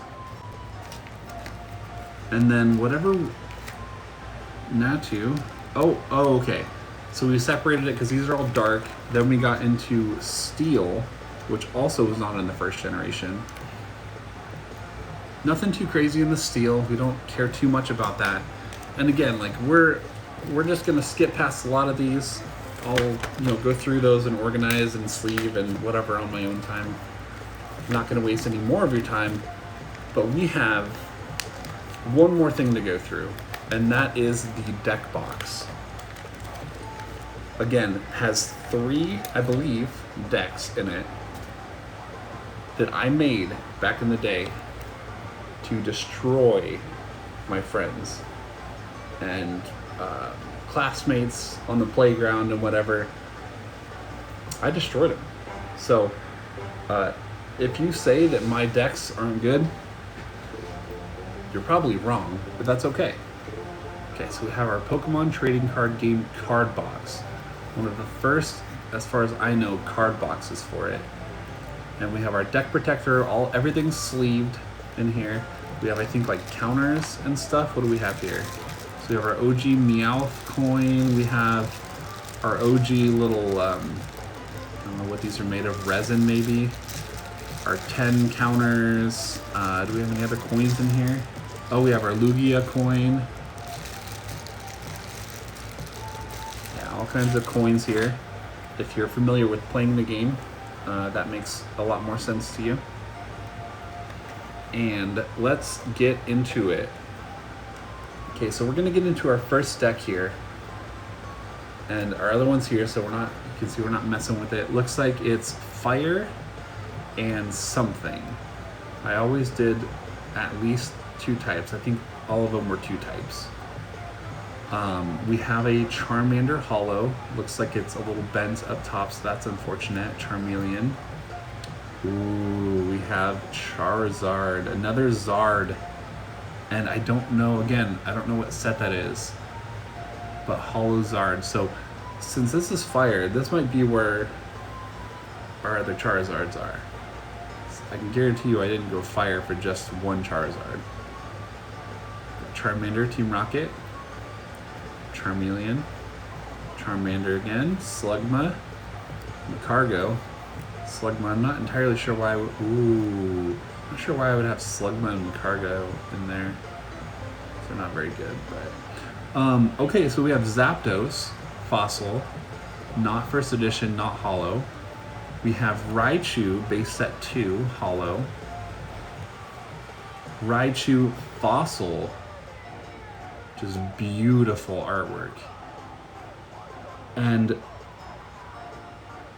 And then whatever Natu. Oh, okay. So we separated it because these are all dark. Then we got into Steel, which also was not in the 1st generation. Nothing too crazy in the Steel. We don't care too much about that. And again, like we're just gonna skip past a lot of these. I'll go through those and organize and sleeve and whatever on my own time. I'm not gonna waste any more of your time. But we have one more thing to go through, and that is the deck box. Again, has 3, I believe, decks in it that I made back in the day to destroy my friends and classmates on the playground and whatever. I destroyed them. So if you say that my decks aren't good, you're probably wrong, but that's okay. Okay, so we have our Pokemon Trading Card Game card box. One of the first, as far as I know, card boxes for it. And we have our deck protector, everything's sleeved in here. We have, I think, like counters and stuff. What do we have here? So we have our OG Meowth coin. We have our OG little, I don't know what these are made of, resin maybe. Our 10 counters. Do we have any other coins in here? Oh, we have our Lugia coin. Yeah, all kinds of coins here. If you're familiar with playing the game, that makes a lot more sense to you. And let's get into it. Okay, so we're gonna get into our first deck here. And our other one's here, so you can see we're not messing with it. Looks like it's fire and something. I always did at least 2 types. I think all of them were 2 types. We have a Charmander Holo. Looks like it's a little bent up top, so that's unfortunate. Charmeleon. Ooh, we have Charizard, another Zard. And I don't know, again, I don't know what set that is, but Holo Zard. So since this is fire, this might be where our other Charizards are. I can guarantee you I didn't go fire for just one Charizard. Charmander, Team Rocket. Charmeleon. Charmander again. Slugma. Magcargo. Slugma. I'm not entirely sure why not sure why I would have Slugma and Magcargo in there. They're not very good, but... okay, so we have Zapdos. Fossil. Not first edition, not holo. We have Raichu, base set 2, holo. Raichu Fossil. Just beautiful artwork. And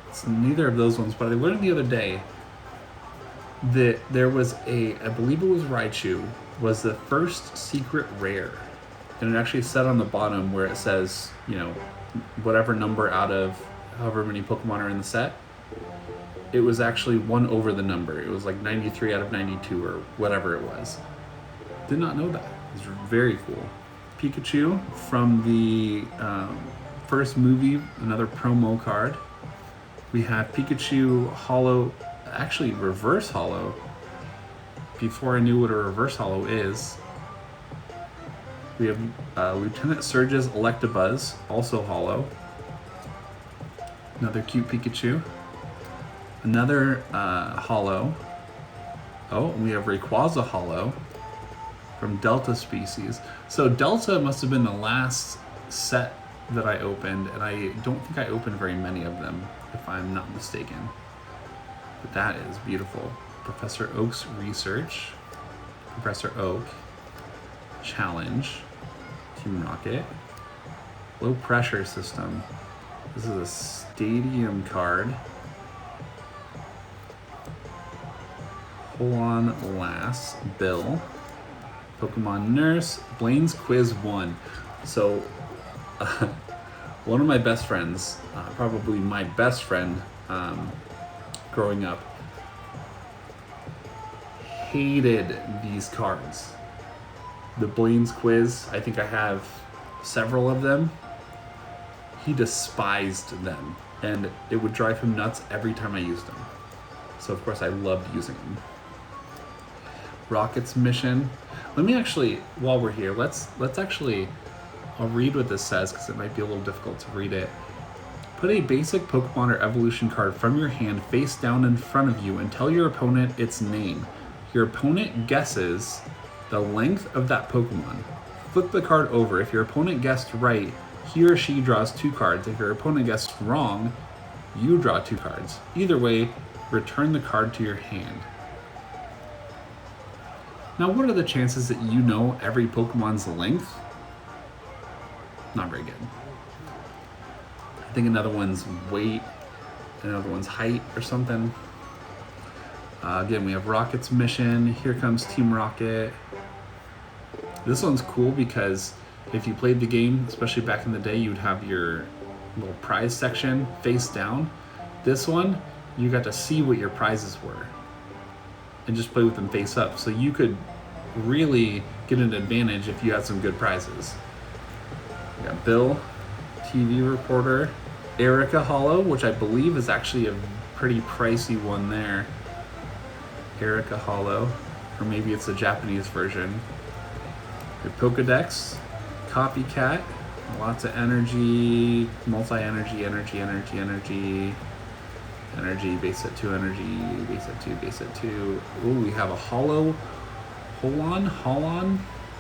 it's neither of those ones, but I learned the other day that there was I believe it was Raichu, was the first secret rare. And it actually said on the bottom where it says, you know, whatever number out of however many Pokemon are in the set, it was actually one over the number. It was like 93 out of 92 or whatever it was. Did not know that. It's very cool. Pikachu from the first movie, another promo card. We have Pikachu Holo, actually reverse holo. Before I knew what a reverse holo is. We have Lieutenant Surge's Electabuzz, also holo. Another cute Pikachu. Another holo. Oh, and we have Rayquaza holo from Delta species. So Delta must have been the last set that I opened, and I don't think I opened very many of them, if I'm not mistaken. But that is beautiful. Professor Oak's Research. Professor Oak. Challenge. Team Rocket. Low Pressure System. This is a Stadium card. Hold on, Lass. Bill. Pokemon Nurse. Blaine's Quiz 1. So, one of my best friends, probably my best friend growing up, hated these cards. The Blaine's Quiz, I think I have several of them. He despised them, and it would drive him nuts every time I used them. So of course I loved using them. Rocket's Mission. Let me actually, while we're here, let's actually, I'll read what this says because it might be a little difficult to read it. Put a basic Pokemon or evolution card from your hand face down in front of you and tell your opponent its name. Your opponent guesses the length of that Pokemon. Flip the card over. If your opponent guessed right, he or she draws 2 cards. If your opponent guessed wrong, you draw 2 cards. Either way, return the card to your hand. Now, what are the chances that you know every Pokemon's length? Not very good. I think another one's weight, another one's height or something. Again, we have Rocket's Mission. Here comes Team Rocket. This one's cool because if you played the game, especially back in the day, you'd have your little prize section face down. This one, you got to see what your prizes were and just play with them face up. So you could really get an advantage if you had some good prizes. We got Bill, TV reporter, Erica Holo, which I believe is actually a pretty pricey one there. Erica Holo, or maybe it's a Japanese version. Your Pokedex, Copycat, lots of energy, multi-energy, energy, base set 2 energy, base set 2, base set 2. Ooh, we have a Holon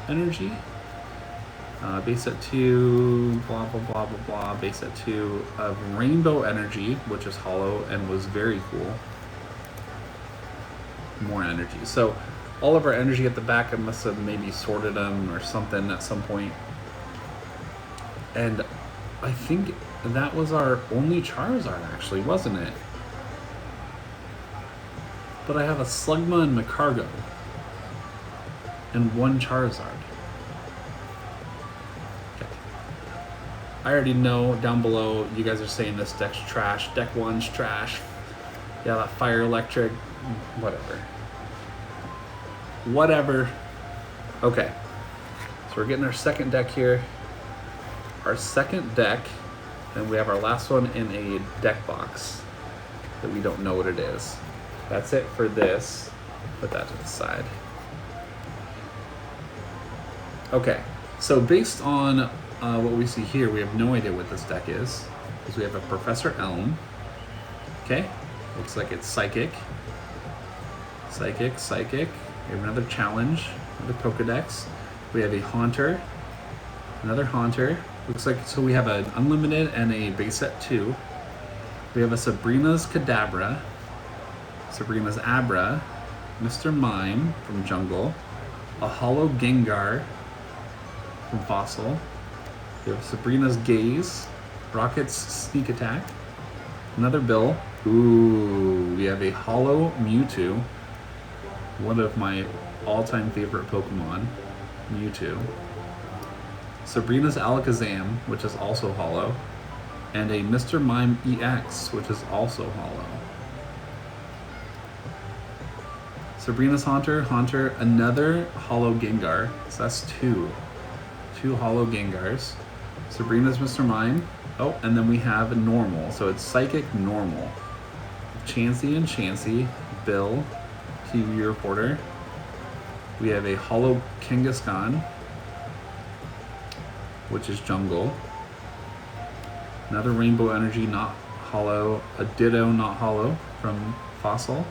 energy. Base set 2, blah, blah, blah, blah, blah. Base set 2 of Rainbow Energy, which is holo and was very cool. More energy. So all of our energy at the back, I must have maybe sorted them or something at some point. And I think that was our only Charizard, actually, wasn't it? But I have a Slugma and Macargo. And 1 Charizard. Okay. I already know down below you guys are saying this deck's trash. Deck 1's trash. Yeah, that Fire Electric. Whatever. Okay. So we're getting our second deck here. Our second deck. And we have our last one in a deck box that we don't know what it is. That's it for this. Put that to the side. Okay, so based on what we see here, we have no idea what this deck is. Because we have a Professor Elm. Okay, looks like it's Psychic. Psychic. We have another Challenge, another Pokedex. We have a Haunter, another Haunter. Looks like, so we have an Unlimited and a base set 2. We have a Sabrina's Kadabra, Sabrina's Abra, Mr. Mime from Jungle, a Holo Gengar from Fossil. We have Sabrina's Gaze, Rocket's Sneak Attack, another Bill. Ooh, we have a Holo Mewtwo, one of my all-time favorite Pokemon, Mewtwo. Sabrina's Alakazam, which is also Holo, and a Mr. Mime EX, which is also Holo. Sabrina's Haunter, another Holo Gengar, so that's two Holo Gengars. Sabrina's Mr. Mime, oh, and then we have a normal, so it's Psychic Normal. Chansey and Chansey, Bill, TV Reporter. We have a Holo Kangaskhan, which is Jungle. Another Rainbow Energy, not Holo. A Ditto, not Holo, from Fossil.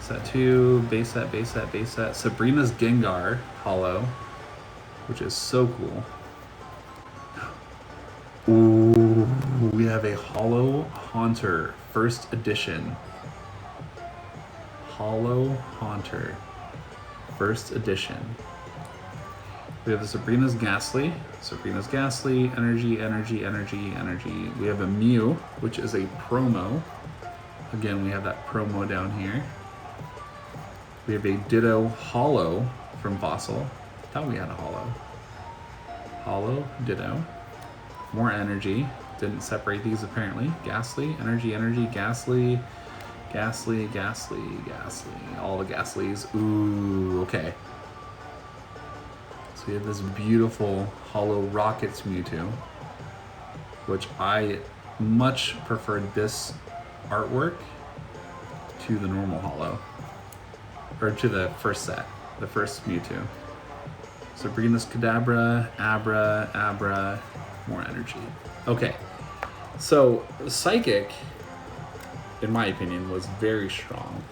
Set 2, base set. Sabrina's Gengar, Holo, which is so cool. Ooh, we have a Holo Haunter, first edition. Holo Haunter, first edition. We have a Sabrina's Ghastly, Energy. We have a Mew, which is a promo. Again, we have that promo down here. We have a Ditto Holo from Fossil. I thought we had a Holo. Holo, Ditto. More energy. Didn't separate these apparently. Ghastly, Energy, Ghastly. All the Ghastlies. Ooh, okay. So we have this beautiful Holo Rockets Mewtwo, which I much preferred this artwork to the normal Holo. Or to the first set, the first Mewtwo. Sabrina's Kadabra, Abra, more energy. Okay, so Psychic, in my opinion, was very strong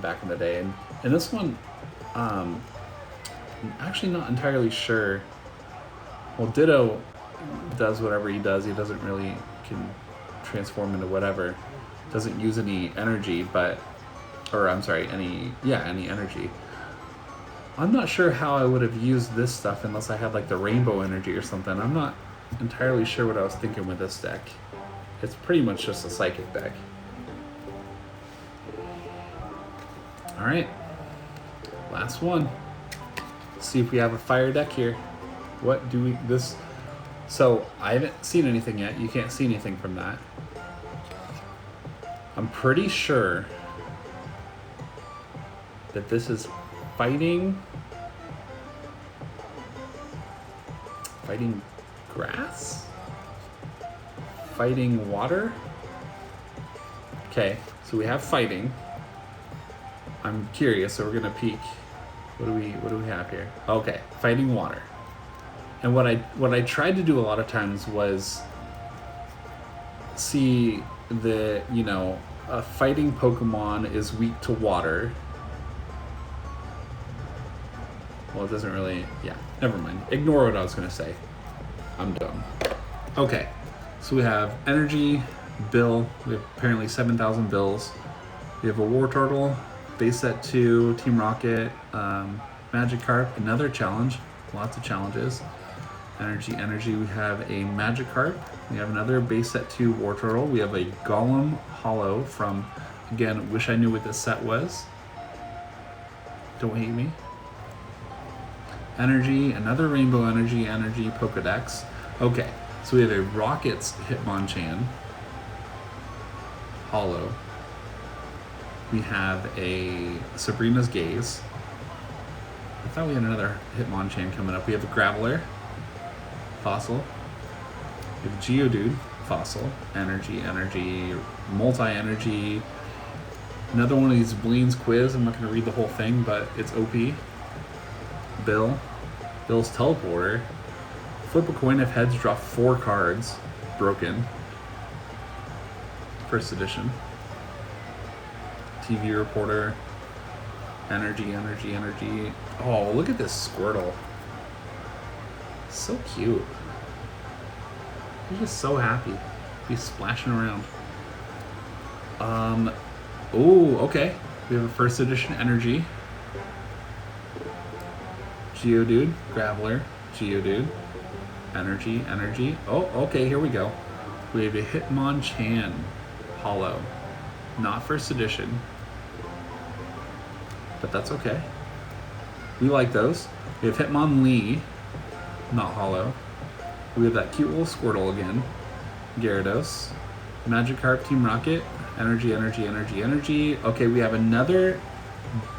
back in the day. And this one, I'm actually not entirely sure. Well, Ditto does whatever he does. He doesn't really can transform into whatever. Doesn't use any energy, but... Or, I'm sorry, any energy. I'm not sure how I would have used this stuff unless I had like the rainbow energy or something. I'm not entirely sure what I was thinking with this deck. It's pretty much just a Psychic deck. Alright. Last one. Let's see if we have a fire deck here. What do we... This... So, I haven't seen anything yet. You can't see anything from that. I'm pretty sure that this is fighting grass? Fighting water? Okay, so we have fighting. I'm curious, so we're gonna peek. What do we have here? Okay, fighting water. And what I tried to do a lot of times was see the, you know, a fighting Pokemon is weak to water. Well, it doesn't really, yeah, never mind. Ignore what I was gonna say. I'm dumb. Okay, so we have Energy, Bill. We have apparently 7,000 Bills. We have a War Turtle, base set 2, Team Rocket, Magikarp, another challenge. Lots of challenges. Energy. We have a Magikarp. We have another base set 2 War Turtle. We have a Golem Holo from, again, wish I knew what this set was. Don't hate me. Energy, another Rainbow Energy Pokedex. Okay, so we have a Rockets Hitmonchan Holo. We have a Sabrina's Gaze. I thought we had another Hitmonchan coming up. We have a Graveler Fossil. We have Geodude Fossil. Energy, Multi-Energy. Another one of these Bleen's Quiz. I'm not going to read the whole thing, but it's OP. Bill's Teleporter. Flip a coin if heads, draw 4 cards. Broken. First edition. TV Reporter. Energy. Oh, look at this Squirtle. So cute. He's just so happy. He's splashing around. Oh, okay. We have a first edition Energy. Geodude, Graveler, Geodude, Energy, Energy. Oh, okay, here we go. We have a Hitmonchan Holo. Not first edition, but that's okay. We like those. We have Hitmonlee, not Holo. We have that cute little Squirtle again. Gyarados, Magikarp, Team Rocket, Energy, Energy, Energy, Energy. Okay, we have another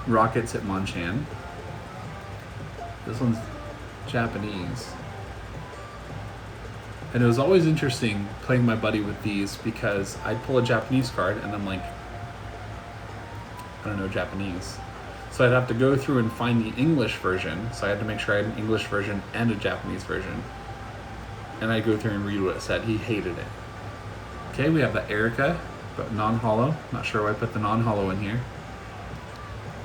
Rocket's Hitmonchan. This one's Japanese. And it was always interesting playing my buddy with these because I'd pull a Japanese card and I'm like, I don't know Japanese. So I'd have to go through and find the English version. So I had to make sure I had an English version and a Japanese version. And I'd go through and read what it said. He hated it. Okay, we have the Erica, but non-holo. Not sure why I put the non-holo in here.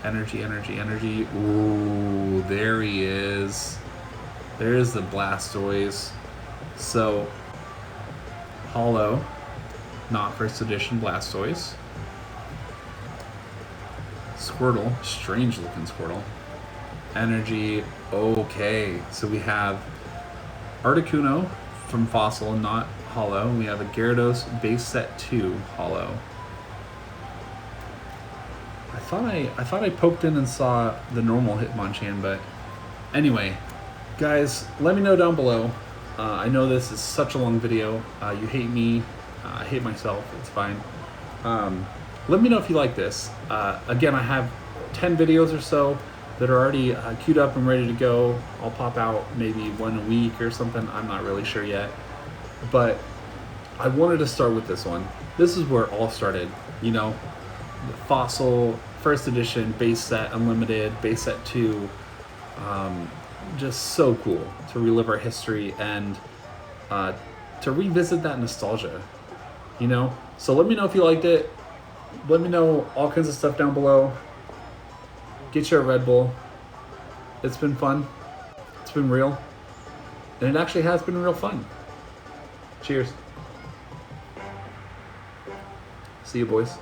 Energy, Energy, Energy. Ooh, there he is. There's the Blastoise. So, holo, not first edition Blastoise. Squirtle, strange looking Squirtle. Energy, okay. So we have Articuno from Fossil, not holo. We have a Gyarados base set 2 holo. I thought I poked in and saw the normal Hitmonchan, but anyway, guys, let me know down below. I know this is such a long video. You hate me. I hate myself. It's fine. Let me know if you like this. Again, I have 10 videos or so that are already queued up and ready to go. I'll pop out maybe one a week or something. I'm not really sure yet. But I wanted to start with this one. This is where it all started. You know, the Fossil, first edition, base set, unlimited, base set 2. Just so cool to relive our history and to revisit that nostalgia, you know? So let me know if you liked it. Let me know all kinds of stuff down below. Get your Red Bull. It's been fun. It's been real. And it actually has been real fun. Cheers. See you, boys.